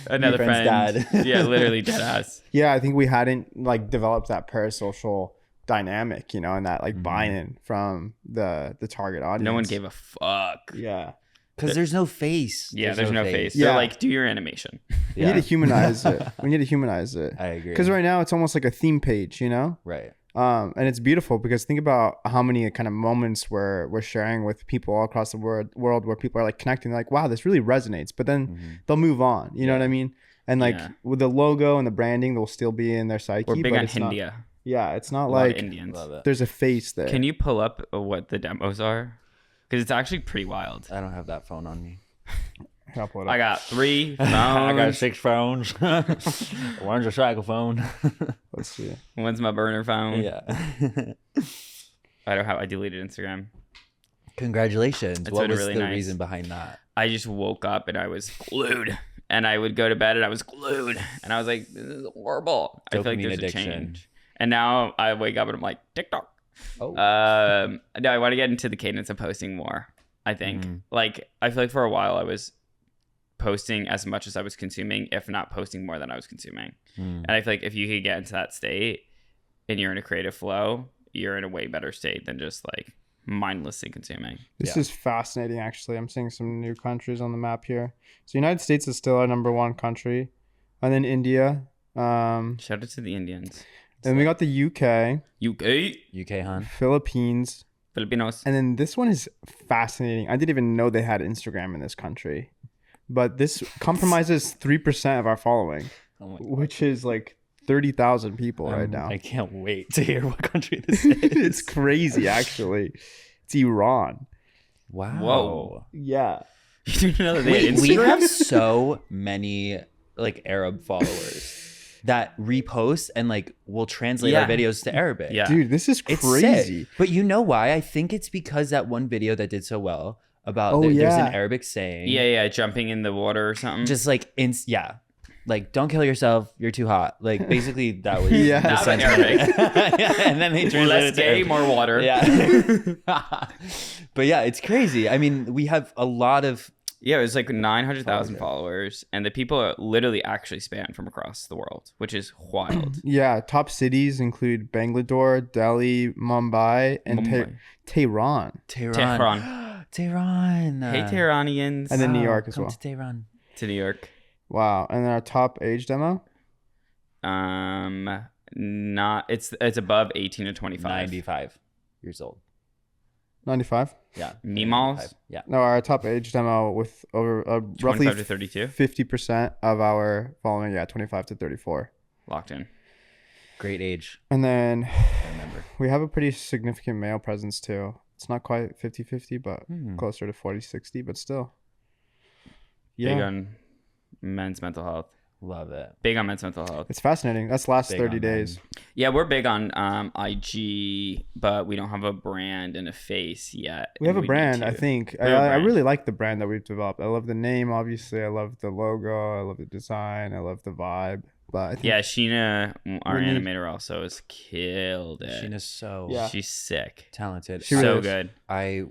another your friend's friend. dad. Yeah, literally dead ass. Yeah. I think we hadn't like developed that parasocial dynamic, you know, and that like buy-in from the target audience. No one gave a fuck. Yeah. Because there's no face. Yeah, there's no face. Yeah. They're like, do your animation. We need to humanize it. We need to humanize it. I agree. Because right now it's almost like a theme page, you know? Right. And it's beautiful because think about how many kind of moments where we're sharing with people all across the world where people are like connecting, like, wow, this really resonates. But then they'll move on. You know what I mean? And like Yeah. with the logo and the branding, they'll still be in their psyche. We're big but on it's not- India. Yeah, it's not A lot of like Indians. Love it. there's a face there. Can you pull up what the demos are? Because it's actually pretty wild. I don't have that phone on me. I'll pull it up. I got 3 phones. I got 6 phones. One's a cycle phone. Let's see. One's my burner phone. Yeah. I deleted Instagram. Congratulations. It's What been was really the nice. reason behind that? I just woke up and I was glued. And I would go to bed and I was glued. And I was like, this is horrible. I feel like Dopamine there's addiction. a change. And now I wake up and I'm like, TikTok. Oh. No, I want to get into the cadence of posting more, I think. Like, I feel like for a while I was posting as much as I was consuming, if not posting more than I was consuming. And I feel like if you could get into that state and you're in a creative flow, you're in a way better state than just like mindlessly consuming. This Yeah. is fascinating, actually. I'm seeing some new countries on the map here. So United States is still our number one country. And then India. Shout out to the Indians. Then we got the UK, UK, UK, hon. Philippines. Filipinos. And then this one is fascinating. I didn't even know they had Instagram in this country. But this compromises 3% of our following, Oh my God. which is like 30,000 people right now. I can't wait to hear what country this is. It's crazy, actually. It's Iran. Wow. Whoa. Yeah. You didn't know that they had Wait, we Instagram? have so many like Arab followers that repost and like will translate our Yeah. videos to Arabic. Yeah. Dude, this is It's crazy. sick. But you know why? I think it's because that one video that did so well about Oh, there's yeah. an Arabic saying. Yeah, jumping in the water or something. Just like like don't kill yourself, you're too hot. Like basically that was Yeah. the Not in sentiment. Arabic. And then they translated less it to gay, Arabic. more water. Yeah. But yeah, it's crazy. I mean, we have a lot of Yeah, it was like 900,000 Okay. followers, and the people are literally actually span from across the world, which is wild. Yeah, top cities include Bangalore, Delhi, Mumbai, and Mumbai. Tehran. Tehran. Tehran. Hey, Tehranians. And then New York as come well. to Tehran. To New York. Wow. And then our top age demo? Not it's above 18 to 25. 95 years old. 95? Yeah. Meemaws? 95. Yeah. No, our top age demo with over roughly 25 to 32. 50% of our following, 25 to 34. Locked in. Great age. And then I remember. we have a pretty significant male presence too. It's not quite 50-50, but closer to 40-60, but still. Big Yeah. on men's mental health. Love it. Big on men's mental health. It's fascinating. That's last Big 30 on days. Yeah, we're big on IG, but we don't have a brand and a face yet. We have a need brand, to. I think. We have a I brand. really like the brand that we've developed. I love the name, obviously. I love the logo. I love the design. I love the vibe. But I think Yeah, Sheena, our We need- animator, also has killed it. Sheena's so Yeah. She's sick. talented. She So really is. good.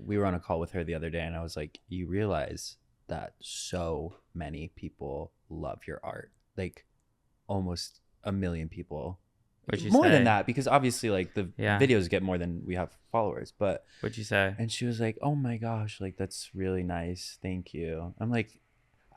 We were on a call with her the other day and I was like, you realize that so many people love your art. Like almost 1 million people. What'd you More say? than that, because obviously like the Yeah. videos get more than we have followers. But What'd you say? and she was like, oh my gosh, like that's really nice. Thank you. I'm like,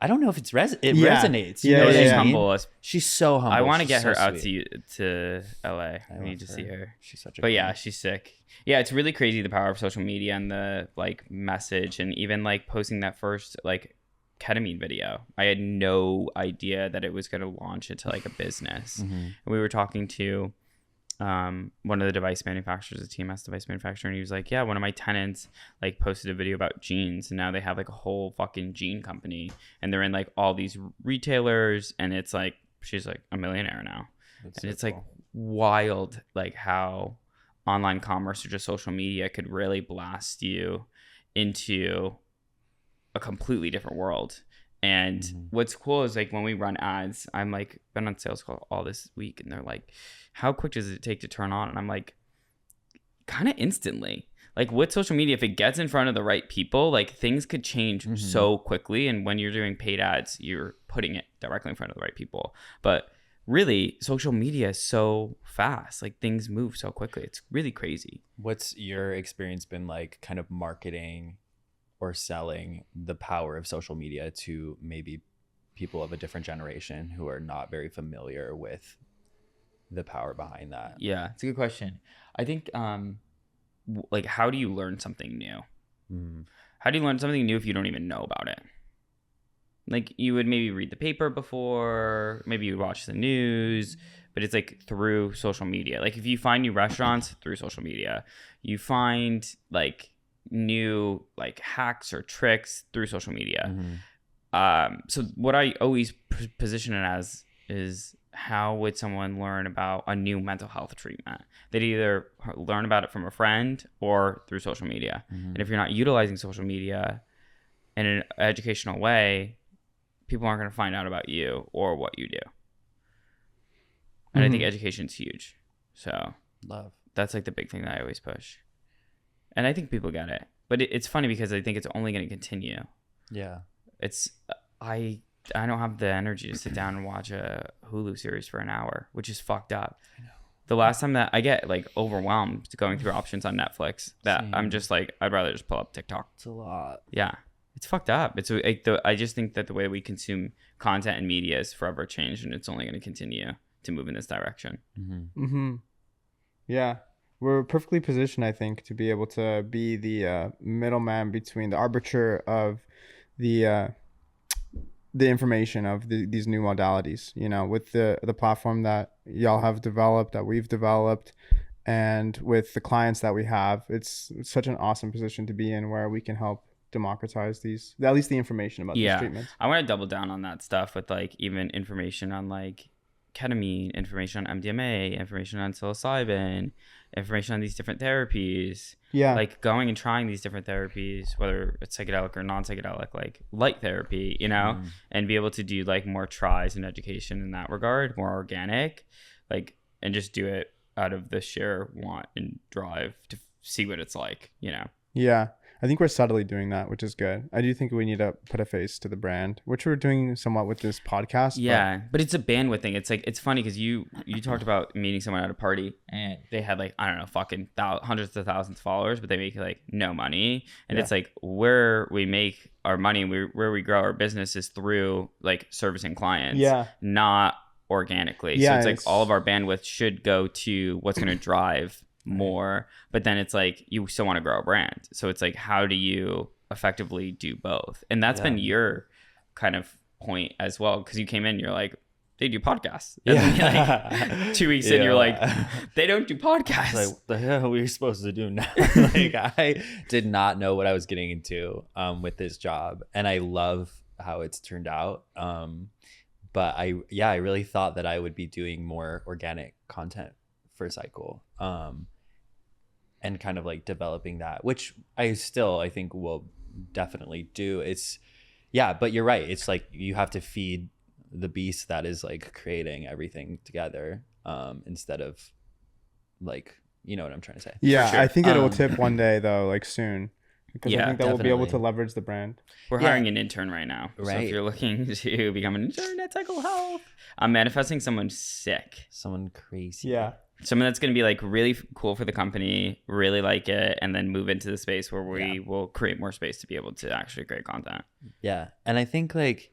I don't know if it Yeah. resonates. You Yeah, know what She's I mean? humble. As She's so humble. I want to She's get her so out sweet. to LA. I I need to love see her. She's such a But queen. yeah, she's sick. Yeah, it's really crazy the power of social media and the like message and even like posting that first like ketamine video. I had no idea that it was going to launch into like a business. Mhm. And we were talking to one of the device manufacturers, a TMS device manufacturer, and he was like, yeah, one of my tenants like posted a video about jeans, and now they have like a whole fucking jean company, and they're in like all these retailers, and it's like she's like a millionaire now. That's And so it's like cool. wild like how online commerce or just social media could really blast you into a completely different world. And Mhm. what's cool is like when we run ads, I'm like been on sales call all this week, and they're like, how quick does it take to turn on? And I'm like, kind of instantly. Like with social media, if it gets in front of the right people, like things could change Mhm. so quickly. And when you're doing paid ads, you're putting it directly in front of the right people. But really, social media is so fast. Like things move so quickly. It's really crazy. What's your experience been like kind of marketing or selling the power of social media to maybe people of a different generation who are not very familiar with the power behind that? Yeah, it's a good question. I think, like, how do you learn something new? Mm. How do you learn something new if you don't even know about it? Like, you would maybe read the paper before, maybe you would watch the news, but it's like through social media. Like, if you find new restaurants through social media, you find like new like hacks or tricks through social media. Mhm. So what I always position it as is, how would someone learn about a new mental health treatment? They'd either learn about it from a friend or through social media. Mhm. And if you're not utilizing social media in an educational way, people aren't going to find out about you or what you do. And I think Mhm. education's huge. So Love. that's like the big thing that I always push. And I think people get it. But it's funny because I think it's only going to continue. Yeah. It's I don't have the energy to sit down and watch a Hulu series for an hour, which is fucked up. I know. The last time that I get like overwhelmed going through options on Netflix, that Same. I'm just like, I'd rather just pull up TikTok. It's a lot. Yeah, it's fucked up. It's like I just think that the way we consume content and media is forever changed, and it's only going to continue to move in this direction. Mm-hmm. Mm-hmm. Yeah. We're perfectly positioned, I think, to be able to be the middleman between the arbiter of the information of these new modalities, you know, with the platform that y'all have developed, that we've developed, and with the clients that we have. It's such an awesome position to be in, where we can help democratize these, at least the information about Yeah. these treatments. I want to double down on that stuff with like even information on like ketamine, information on MDMA, information on psilocybin, information on these different therapies. Yeah. Like going and trying these different therapies, whether it's psychedelic or non-psychedelic, like light therapy, you know, and be able to do like more tries and education in that regard, more organic, like, and just do it out of the sheer want and drive to see what it's like, you know? Yeah. I think we're subtly doing that, which is good. I do think we need to put a face to the brand, which we're doing somewhat with this podcast. Yeah, but it's a bandwidth thing. It's like, it's funny because you talked about meeting someone at a party and they had like, I don't know, fucking hundreds of thousands of followers, but they make like no money. And it's like where we make our money, where we grow our business is through like servicing clients, not organically. So it's like all of our bandwidth should go to what's going to drive more, but then it's like you still want to grow a brand, so it's like how do you effectively do both? And that's been your kind of point as well, because you came in, you're like, they do podcasts, and then like 2 weeks in you're like, they don't do podcasts. Like, what the hell are we supposed to do now? Like, I did not know what I was getting into with this job, and I love how it's turned out. But I really thought that I would be doing more organic content for Cycle, and kind of like developing that, which I think will definitely do. But you're right. It's like you have to feed the beast that is like creating everything together, instead of like, you know what I'm trying to say. Yeah, sure. I think it will tip one day though, like soon. Because I think that we'll be able to definitely. leverage the brand. We're hiring an intern right now. So if you're looking to become an intern at Cycle Health, I'm manifesting someone sick. Someone crazy. Yeah. Someone that's going to be like really cool for the company, really like it, and then move into the space where we will create more space to be able to actually create content. Yeah. And I think like,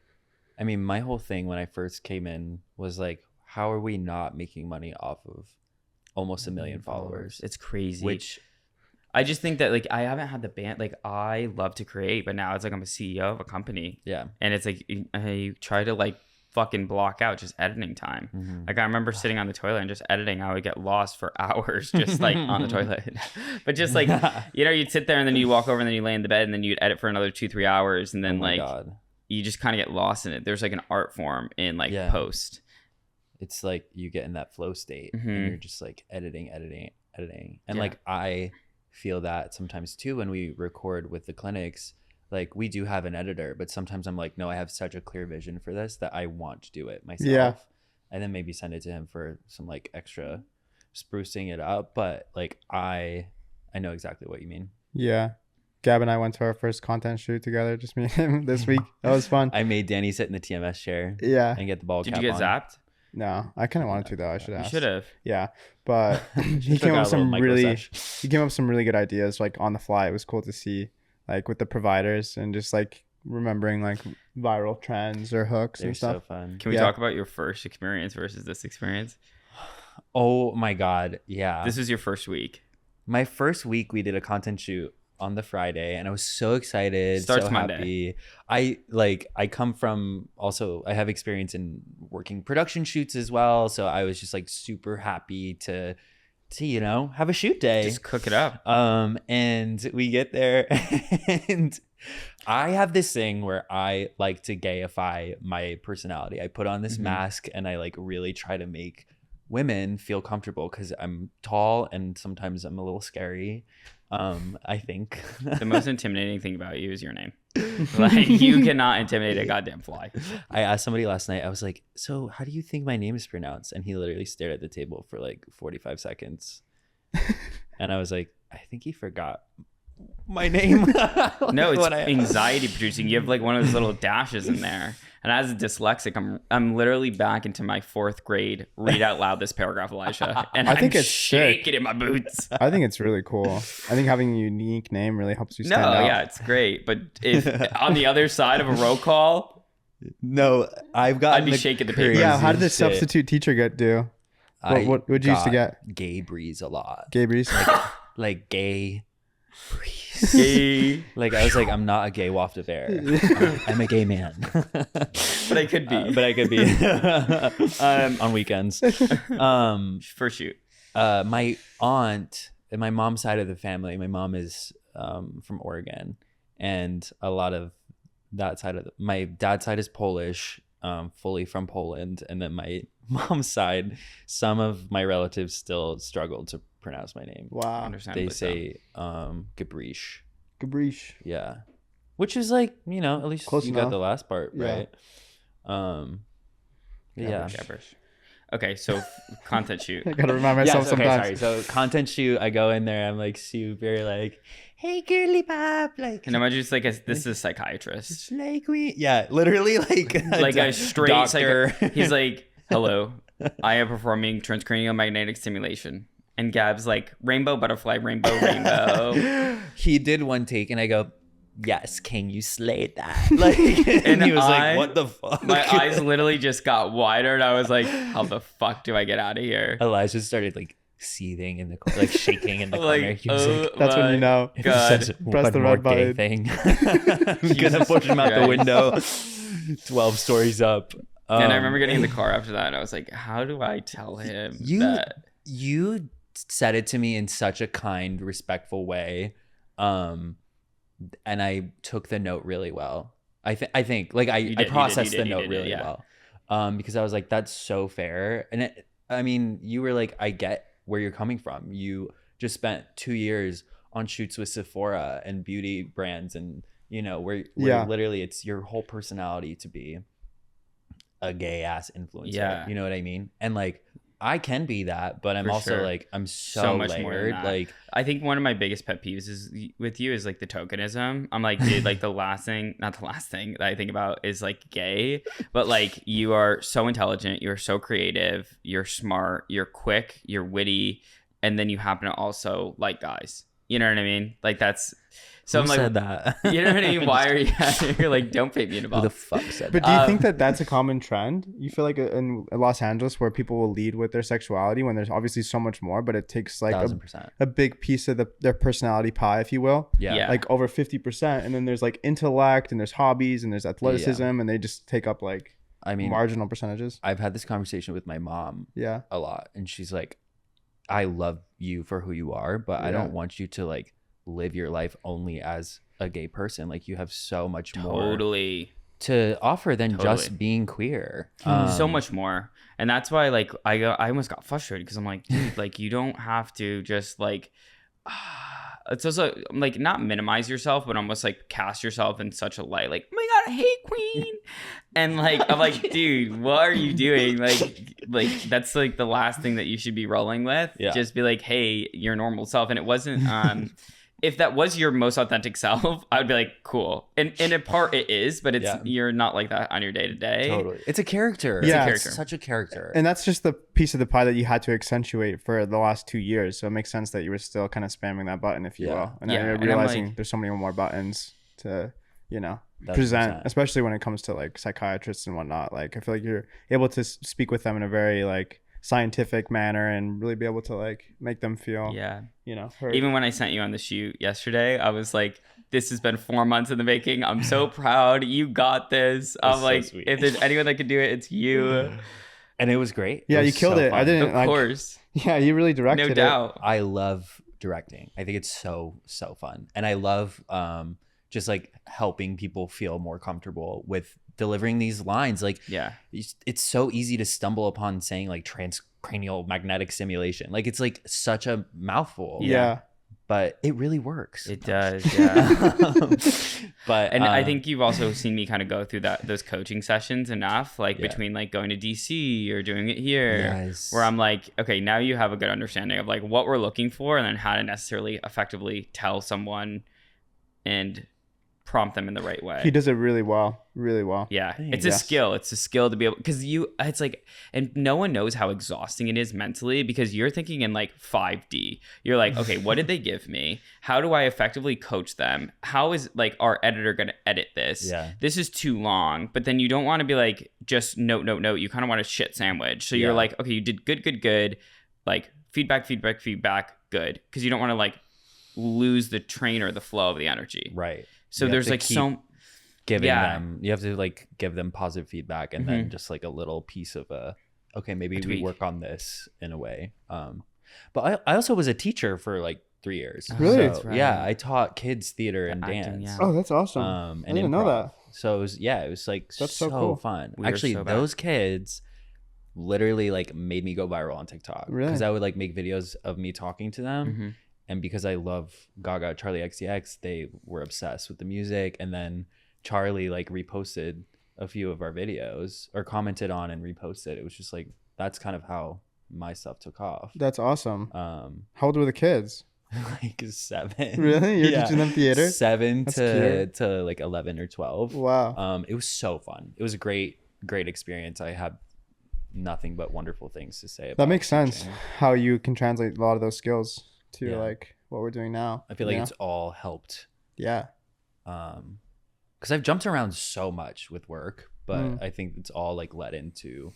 I mean, my whole thing when I first came in was like, how are we not making money off of almost 1 million followers? It's crazy. Which I just think that like I haven't had the band, like I love to create, but now it's like I'm a CEO of a company. Yeah. And it's like I try to like fucking block out just editing time. Like I remember sitting on the toilet and just editing. I would get lost for hours just like on the toilet. But just like, you know, you'd sit there and then you walk over and then you lay in the bed and then you'd edit for another 2-3 hours. And then you just kind of get lost in it. There's like an art form in like post. It's like you get in that flow state and you're just like editing. And like I feel that sometimes too when we record with the clinics. Like we do have an editor, but sometimes I'm like, no, I have such a clear vision for this that I want to do it myself. Yeah. And then maybe send it to him for some like extra sprucing it up. But like I know exactly what you mean. Yeah. Gab and I went to our first content shoot together, just me and him this week. That was fun. I made Danny sit in the TMS chair. Yeah. And get the ball cap on. Did you get zapped? No, I kind of wanted to though. I should have. You should have. Yeah, but he came up with some really good ideas like on the fly. It was cool to see. Like with the providers and just like remembering like viral trends or hooks and stuff. So fun. Can we talk about your first experience versus this experience? Oh my God. Yeah. This was your first week. My first week, we did a content shoot on the Friday and I was so excited. Starts so Monday. Happy. I come from also, I have experience in working production shoots as well. So I was just like super happy to you know, have a shoot day. Just cook it up. And we get there and I have this thing where I like to gayify my personality. I put on this mask and I like really try to make women feel comfortable because I'm tall and sometimes I'm a little scary. I think the most intimidating thing about you is your name. Like you cannot intimidate a goddamn fly. I asked somebody last night, I was like, so how do you think my name is pronounced? And he literally stared at the table for like 45 seconds. And I was like, I think he forgot my name. No, it's anxiety producing. You have like one of those little dashes in there. And as a dyslexic, I'm literally back into my 4th grade. Read out loud this paragraph, Elijah. And I think it's shaking in my boots. I think it's really cool. I think having a unique name really helps you stand out. Yeah, it's great. But if on the other side of a roll call, I'd be shaking the paper. Yeah, how did the substitute teacher do? What would you used to get? Gabry's a lot. Gabry's? Like gay. Gay. Like I was like, I'm not a gay waft of air. I'm a gay man. But I could be. On weekends. First shoot. My aunt and my mom's side of the family, my mom is from Oregon, and a lot of that side of my dad's side is Polish, fully from Poland, and then my mom's side, some of my relatives still struggle to pronounce my name. Wow. Understandably They say Gabryś. Gabryś. Yeah. Which is like, you know, at least Close you enough. got the last part, Yeah. right? Yeah. Gabryś. Okay, so content shoot. I gotta remind myself Okay, sometimes. sorry. So content shoot, I go in there, I'm like super like, hey girly pop, like, And imagine just like this is a psychiatrist. slay queen. Yeah, literally like Like a straight doctor. He's like, hello, I am performing transcranial magnetic stimulation. And Gab's like, rainbow, butterfly, rainbow, rainbow. He did one take and I go, yes, can you slay that? Like, and he was like, what the fuck? My eyes literally just got wider and I was like, how the fuck do I get out of here? Elijah started like seething in the corner, like shaking in the Like, corner. He was like, That's when you know. if God. he says Press one the more red gay button. thing, I'm gonna push him out the Christ. window 12 stories up. And I remember getting in the car after that and I was like, how do I tell him that? You said it to me in such a kind, respectful way, and I took the note really well. I think like I processed the note really well, because I was like, that's so fair. And I mean, you were like, I get where you're coming from. You just spent 2 years on shoots with Sephora and beauty brands, and you know where literally it's your whole personality to be a gay ass influencer. Yeah. You know what I mean? And like, I can be that, but I'm For also sure. like, I'm so much more than layered. that. Like, I think one of my biggest pet peeves is with you is like the tokenism. I'm like, dude, like not the last thing that I think about is like gay, but like you are so intelligent, you're so creative, you're smart, you're quick, you're witty, and then you happen to also like guys. You know what I mean? Like that's so who I'm like, said that? you know what I mean? Why are you? You're like, don't paint me in a Who the box. fuck said But that? do you think that that's a common trend? You feel like in Los Angeles where people will lead with their sexuality when there's obviously so much more, but it takes like 1000%. a big piece of their personality pie, if you will. Yeah. Like over 50%. And then there's like intellect and there's hobbies and there's athleticism and they just take up like I mean, marginal percentages. I've had this conversation with my mom Yeah. a lot, and she's like, I love you for who you are, but I don't want you to like live your life only as a gay person. Like, you have so much more Totally. to offer than Totally. just being queer. So much more. And that's why like I almost got frustrated because I'm like, dude, like you don't have to just like it's also like not minimize yourself, but almost like cast yourself in such a light, like, oh my god, hey queen. And like I'm like, dude, what are you doing? Like that's like the last thing that you should be rolling with. Yeah. Just be like, hey, your normal self. And it wasn't if that was your most authentic self, I would be like, cool. And in a part it is, but it's you're not like that on your day to day. Totally. It's a character. Yeah. It's such a character. And that's just the piece of the pie that you had to accentuate for the last 2 years. So it makes sense that you were still kind of spamming that button, if you will. And then you're and I'm realizing like, there's so many more buttons to, you know, That's present, 100%. especially when it comes to like psychiatrists and whatnot. Like, I feel like you're able to speak with them in a very like scientific manner and really be able to like make them feel, you know, heard. Even when I sent you on the shoot yesterday, I was like, this has been 4 months in the making. I'm so proud. You got this. I'm so like, sweet. if there's anyone that could do it, it's you. And it was great. Yeah, It you was killed so it. I fun. didn't Of like, course. yeah, you really directed No it. doubt. I love directing. I think it's so fun, and I love just like helping people feel more comfortable with delivering these lines. Like, Yeah. it's so easy to stumble upon saying like transcranial magnetic stimulation. Like, it's like such a mouthful. Yeah. But it really works. It does. Yeah. But And I think you've also seen me kind of go through those coaching sessions enough, like Yeah. between like going to DC or doing it here, Yes. where I'm like, okay, now you have a good understanding of like what we're looking for and then how to necessarily effectively tell someone and prompt them in the right way. He does it really well. Really well. Yeah, Thanks. it's a Yes. skill. It's a skill to be able, because it's like, and no one knows how exhausting it is mentally because you're thinking in like 5D. You're like, okay, what did they give me? How do I effectively coach them? How is like our editor going to edit this? Yeah. This is too long. But then you don't want to be like, just note. You kind of want a shit sandwich. So you're Yeah. like, okay, you did good. Like feedback, good. Because you don't want to like lose the train or the flow of the energy. right. So You have there's to like keep giving them, you have to like give them positive feedback, and then just like a little piece of okay, maybe we tweak. work on this in a way. But I also was a teacher for like 3 years. Really? So, That's right. Yeah, I taught kids theater and acting, dance. yeah. Oh, that's awesome. And I didn't know improv. that. So it was like That's so so cool. fun. We were Actually, so bad. those kids literally like made me go viral on TikTok. Really? Because I would like make videos of me talking to them. Mm-hmm. And because I love Gaga, Charlie XCX, they were obsessed with the music. And then Charlie like reposted a few of our videos or commented on and reposted. It was just like, that's kind of how my stuff took off. That's awesome. How old were the kids? Like 7. Really? You're teaching them theater? 7 That's to like 11 or 12. Wow. It was so fun. It was a great experience. I have nothing but wonderful things to say about That makes sense. teaching. How you can translate a lot of those skills to Yeah. like what we're doing now. I feel like it's all helped. Yeah. Because I've jumped around so much with work, but I think it's all like led into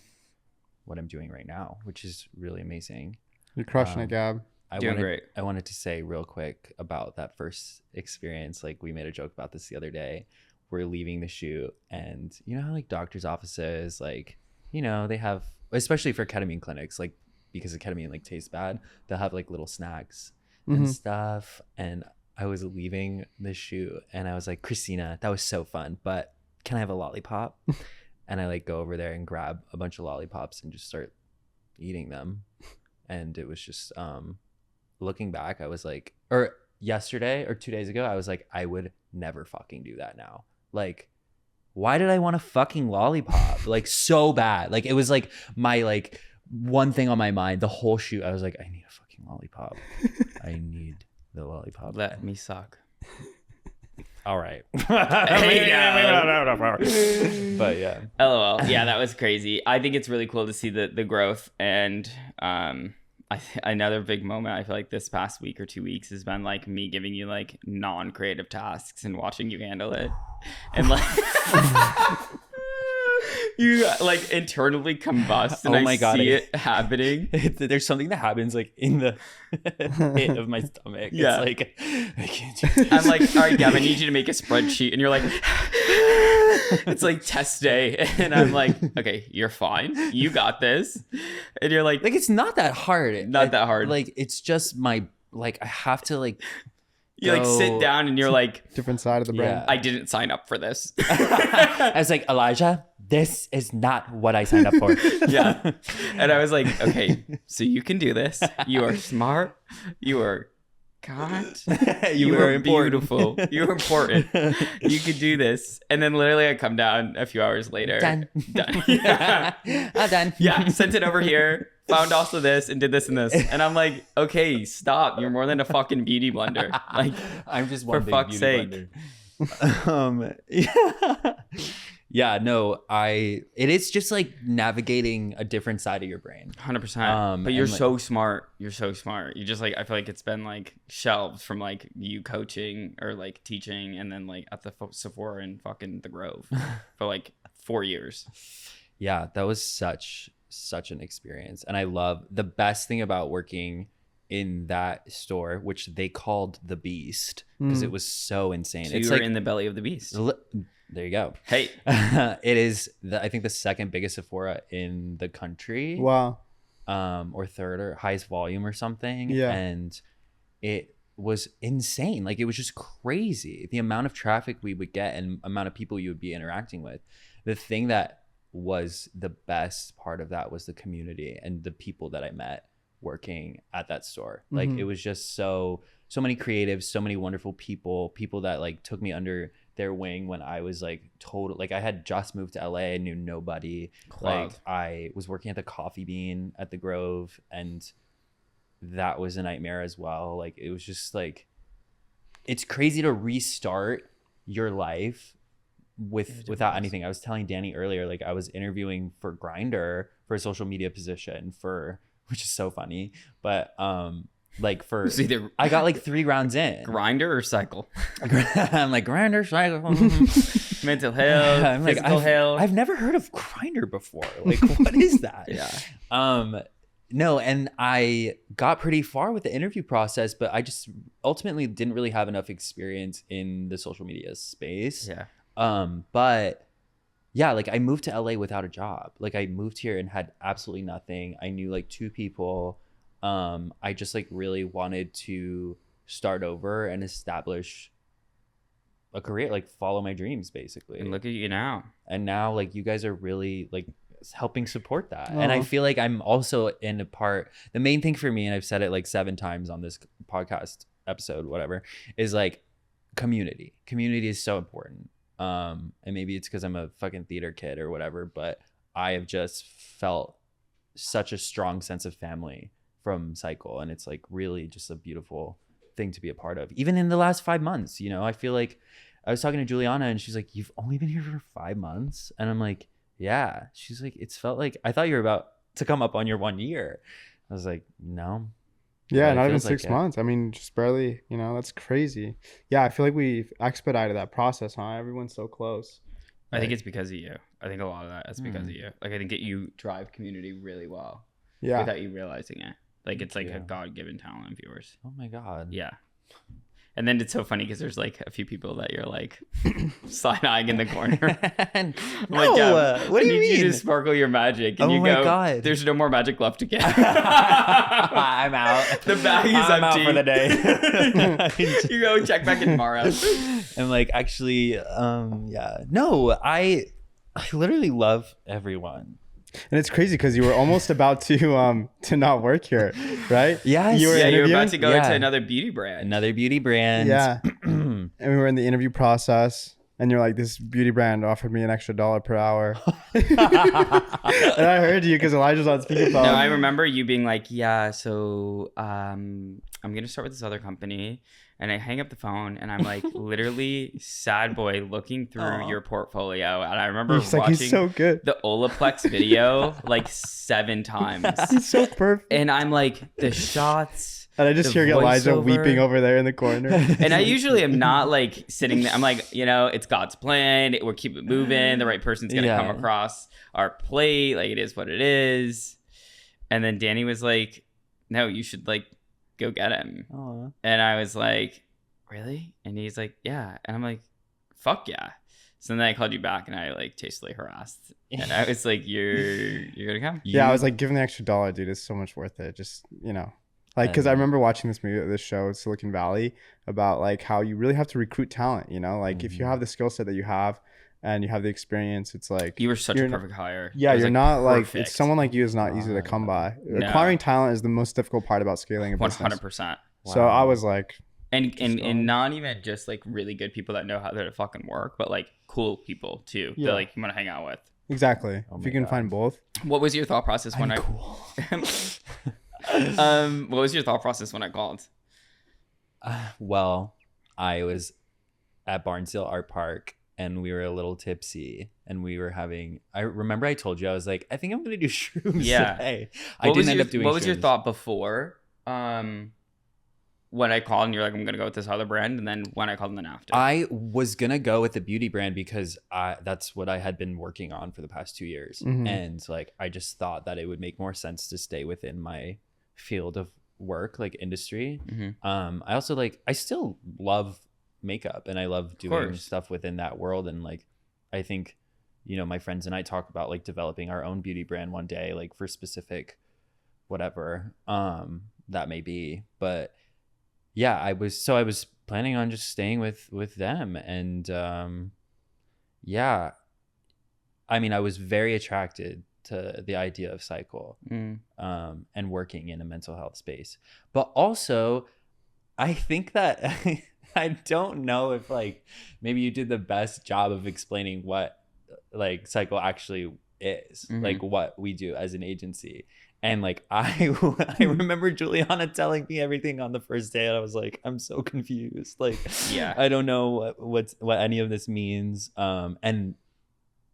what I'm doing right now, which is really amazing. You're crushing it, Gab. Doing great. I wanted to say real quick about that first experience. Like we made a joke about this the other day. We're leaving the shoot, and you know how like doctors' offices, like, you know, they have, especially for ketamine clinics, like because the ketamine like tastes bad, they'll have like little snacks and stuff. And I was leaving the shoot, and I was like, Christina, that was so fun, but can I have a lollipop? And I like go over there and grab a bunch of lollipops and just start eating them. And it was just looking back, I was like, or yesterday or 2 days ago, I was like, I would never fucking do that now. Like, why did I want a fucking lollipop? Like so bad. Like it was like my like one thing on my mind the whole shoot. I was like, I need a fucking lollipop. I need the lollipop. Let me suck. All right. Hey, now. But yeah. LOL. Yeah, that was crazy. I think it's really cool to see the growth, and another big moment I feel like this past week or 2 weeks has been like me giving you like non-creative tasks and watching you handle it, and like you like internally combust, and Oh my God. see it happening. There's something that happens like in the pit of my stomach. Yeah. It's like I can't do this. I'm like, all right, Gab, I need you to make a spreadsheet, and you're like, it's like test day, and I'm like, okay, you're fine, you got this, and you're like Like it's not that hard. Not that hard. Like it's just my like I have to like you like sit down, and you're like, Different side of the brain. Yeah. I didn't sign up for this. I was like, Elijah, this is not what I signed up for. Yeah. And I was like, okay, so you can do this. You are smart. You are kind. You are beautiful. You're important. You could do this. And then literally I come down a few hours later. Done. Yeah. I'm done. Yeah. Sent it over here. Found also this and did this and this. And I'm like, okay, stop. You're more than a fucking beauty blender. Like, I'm just for one big fuck's beauty sake. blender. Yeah, no, it is just like navigating a different side of your brain. 100%. But you're and, like- so smart. You're so smart. You just like, I feel like it's been like shelved from like you coaching or like teaching, and then like at the Sephora in fucking the Grove for like 4 years. Yeah, that was such an experience. And I love the best thing about working in that store, which they called the Beast, because it was so insane. So It's you were like in the belly of the beast. there you go. Hey. It is I think the second biggest Sephora in the country. Wow. Or third or highest volume or something. Yeah. And it was insane. Like it was just crazy. The amount of traffic we would get and amount of people you would be interacting with. The thing that was the best part of that was the community and the people that I met working at that store. Like it was just so many creatives, so many wonderful people that like took me under their wing when I was like total, like I had just moved to LA, I knew nobody. Like I was working at the Coffee Bean at the Grove, and that was a nightmare as well. Like it was just like, it's crazy to restart your life without anything. I was telling Danny earlier, like I was interviewing for Grindr for a social media position which is so funny, but like for either I got like 3 rounds in. Grinder or cycle. I'm like Grindr, cycle. Mental health, I'm like, physical health. I've never heard of Grindr before. Like what is that? Yeah. No, and I got pretty far with the interview process, but I just ultimately didn't really have enough experience in the social media space. Yeah. But yeah, like I moved to LA without a job. Like I moved here and had absolutely nothing. I knew like 2 people. I just like really wanted to start over and establish a career, like follow my dreams basically. And look at you now. And now like you guys are really like helping support that. And I feel like I'm also in a part, the main thing for me, and I've said it like 7 times on this podcast episode, whatever, is like community. Community is so important. And maybe it's because I'm a fucking theater kid or whatever, but I have just felt such a strong sense of family from Cycle, and it's like really just a beautiful thing to be a part of. Even in the last 5 months, you know, I feel like I was talking to Juliana and she's like, you've only been here for 5 months? And I'm like, yeah. She's like, it's felt like, I thought you were about to come up on your 1 year. I was like, no. Yeah, But not it even feels like 6 months. I mean, just barely, you know, that's crazy. Yeah, I feel like we've expedited that process, huh? Everyone's so close. I think it's because of you. I think a lot of that is because of you. Like, I think that you drive community really well without you realizing it. Like, it's like a God-given talent of yours. Oh my God. Yeah. And then it's so funny because there's like a few people that you're like side-eyeing in the corner. I'm like, yeah, what do you I need mean? you to sparkle your magic. And Oh you my go, God. there's no more magic left to get. I'm out. The bag is I'm empty. out for the day. You go check back in tomorrow. I'm like, actually, yeah. No, I literally love everyone. And it's crazy because you were almost about to not work here, right? Yes. You were Yeah, you're interviewing? about to go into another beauty brand. Another beauty brand. Yeah. And we were in the interview process, and you're like, this beauty brand offered me an extra $1 per hour. And I heard you because Elijah's on speakerphone. No, I remember you being like, yeah, so I'm going to start with this other company. And I hang up the phone and I'm like literally sad boy looking through your portfolio. And I remember He's like, watching he's so good. the Olaplex video like 7 times. He's so perfect. And I'm like, the shots. And I just the hear Elijah voiceover. weeping over there in the corner. And I usually am not like sitting there. I'm like, you know, it's God's plan. We'll keep it moving. The right person's going to come across our plate. Like, it is what it is. And then Danny was like, no, you should like go get him. Aww. And I was like, really? And he's like, yeah. And I'm like, fuck yeah. So then I called you back and I like tastefully harassed. And I was like, you're gonna come? Yeah, I was like, give him the extra $1, dude. It's so much worth it. Just, you know. Like, because I remember watching this show, Silicon Valley, about like how you really have to recruit talent, you know? Like, if you have the skill set that you have and you have the experience, it's like... You were such a perfect hire. Yeah, you're like not perfect. like... It's someone like you is not easy to come by. No. Acquiring talent is the most difficult part about scaling a business. 100%. So I was like... And not even just like really good people that know how to fucking work, but like cool people too that like you want to hang out with. Exactly. If you can find both. What was your thought process when cool. What was your thought process when I called? Well, I was at Barnesdale Art Park and we were a little tipsy and we were having, I remember I told you, I was like, I think I'm going to do shrooms today. I didn't end up doing What was your shrooms. thought before when I called and you're like, I'm going to go with this other brand? And then when I called and then after? I was going to go with the beauty brand because that's what I had been working on for the past 2 years. Mhm. And like, I just thought that it would make more sense to stay within my field of work, like industry. Mm-hmm. I also like, I still love makeup and I love doing stuff within that world. And like, I think, you know, my friends and I talk about like developing our own beauty brand one day, like for specific whatever that may be. But yeah, I was planning on just staying with them. And yeah, I mean, I was very attracted to the idea of Cycle and working in a mental health space. But also, I think that I don't know if like maybe you did the best job of explaining what like Cycle actually is, like what we do as an agency. And like I remember Juliana telling me everything on the first day, and I was like, I'm so confused. Like, I don't know what any of this means. And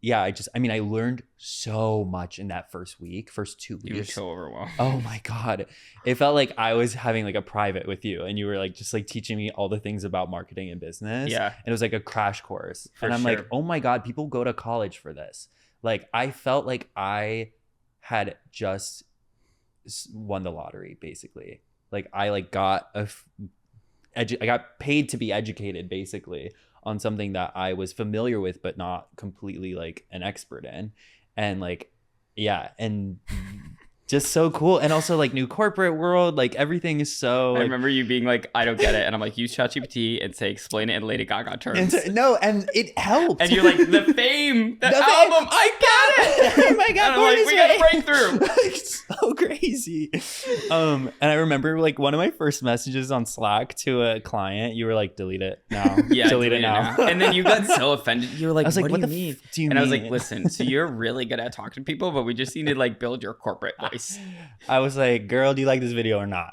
yeah, I mean, I learned so much in that first 2 weeks. You were so overwhelmed. Oh my God. It felt like I was having like a private with you and you were like, just like teaching me all the things about marketing and business. Yeah. And it was like a crash course. And I'm like, oh my God, people go to college for this. Like, I felt like I had just won the lottery basically. Like I like got I got paid to be educated basically on something that I was familiar with but not completely like an expert in. And like, yeah, and just so cool. And also like new corporate world, like everything is so I like, remember you being like, I don't get it. And I'm like, use ChatGPT and say, explain it in Lady Gaga terms. no, and it helped. And you're like, the fame, the The fame. album, I get it. Oh my God, And I'm born like, this we got a way. breakthrough. It's so crazy. And I remember like one of my first messages on Slack to a client, you were like, delete it now. Yeah, delete it now. And then you got so offended. You were like, I was like, what what do you the mean? do you And I was like, mean? listen, so you're really good at talking to people, but we just need to like build your corporate voice. I was like, girl, do you like this video or not?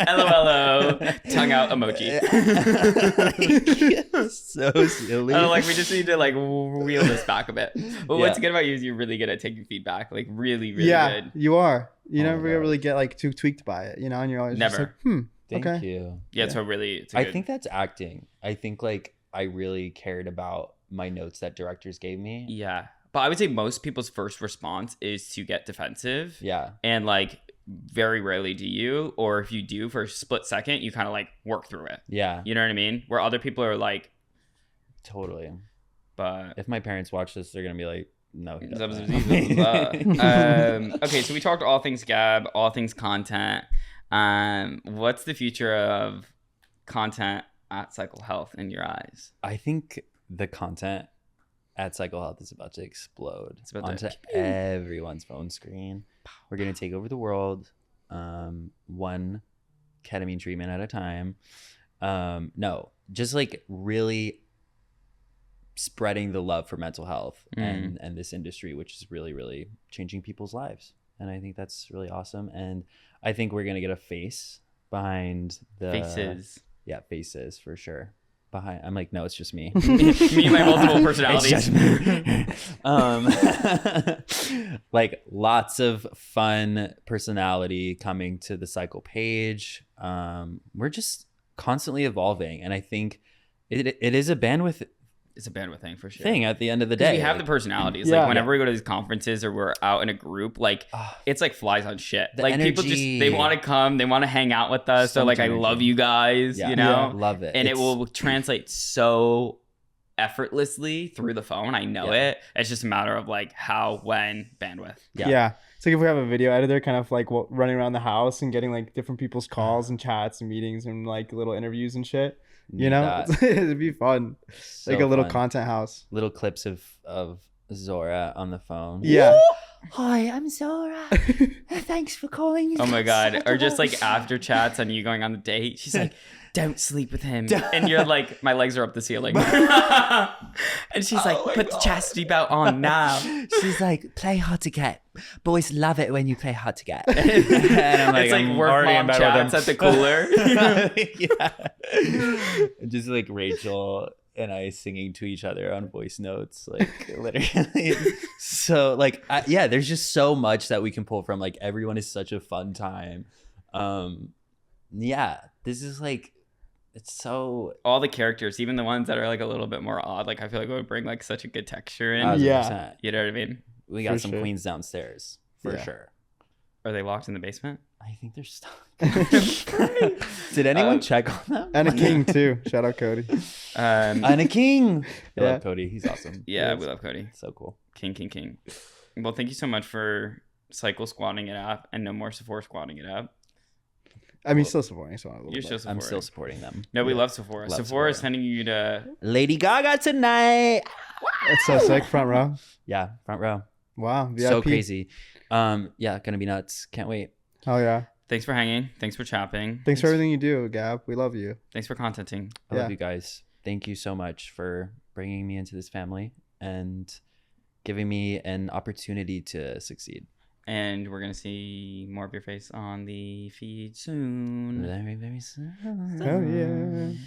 LOLO, tongue out emoji. So silly. I'm like, we just need to like wheel this back a bit. But what's Yeah. good about you is you're really good at taking feedback. Like really, really Yeah, good. you are. You Oh my never God. really get like too tweaked by it, you know, and you're always just Never. like, Thank okay. you. Yeah, it's a really, it's a I good- think that's acting. I think like I really cared about my notes that directors gave me. Yeah. But I would say most people's first response is to get defensive. Yeah. And like very rarely do you, or if you do for a split second, you kind of like work through it. Yeah. You know what I mean? Where other people are like, Totally. but If my parents watch this, they're gonna be like, no, he doesn't. okay, so we talked all things Gab, all things content. What's the future of content at Cycle Health in your eyes? I think the content at Cycle Health is about to explode It's about to- onto everyone's phone screen. We're gonna take over the world, one ketamine treatment at a time. No, just like really spreading the love for mental health and this industry, which is really, really changing people's lives. And I think that's really awesome. And I think we're gonna get a face behind the Faces. Yeah, faces for sure. Behind, I'm like, no, it's just me. Me and my multiple personalities. It's just me. Like lots of fun personality coming to the Cycle page. We're just constantly evolving, and I think it is a bandwidth It's a bandwidth thing for sure. thing at the end of the 'Cause day. we have the personalities. Yeah. Like whenever we go to these conferences or we're out in a group, like Ah, it's like flies on shit. The Like people just energy. they want to come, they want to hang out with us. So So like much I love energy. you guys, yeah, you know? love it, And it It's- will translate so effortlessly through the phone. I know Yeah. it. It's just a matter of like how, when, bandwidth. Yeah. It's like if we have a video editor kind of like running around the house and getting like different people's calls and chats and meetings and like little interviews and shit. You need know, that. it'd be fun. So like a little fun. content house. Little clips of Zora on the phone. Yeah. Hi, I'm Zora. Thanks for calling. Oh my god. Or just like after chats and you going on the date, she's like, don't sleep with him. And you're like, my legs are up the ceiling. And she's like, put the chastity belt on now. She's like, play hard to get. Boys love it when you play hard to get. And I'm It's like I'm work already in mom bed with chats him. at the cooler. Yeah. Just like Rachel and I singing to each other on voice notes, like literally. So like, yeah, there's just so much that we can pull from. Like everyone is such a fun time. Yeah, this is like, it's so All the characters, even the ones that are like a little bit more odd, like I feel like it would bring like such a good texture in. 100%. You know what I mean? We got For some sure. queens downstairs for Yeah. sure. Are they locked in the basement? I think they're stuck. Did anyone check on them? And a king too. Shout out Cody. And a king. I Yeah. love Cody. He's awesome. Yeah, we love Cody. So cool. King. Well, thank you so much for Cycle squatting it up and no more Sephora squatting it up. I mean, still supporting. So a little You're bit. still Sephora. I'm still supporting them. No, we love Sephora. Love Sephora is Sephora. sending you to. Lady Gaga tonight. That's so sick. Front row. Yeah, front row. Wow. VIP. So crazy. Yeah, gonna be nuts. Can't wait. Oh yeah. Thanks for hanging. Thanks for chapping. Thanks for everything you do, Gab. We love you. Thanks for contenting. I Yeah. love you guys. Thank you so much for bringing me into this family and giving me an opportunity to succeed. And we're going to see more of your face on the feed soon. Very, very soon. Oh yeah.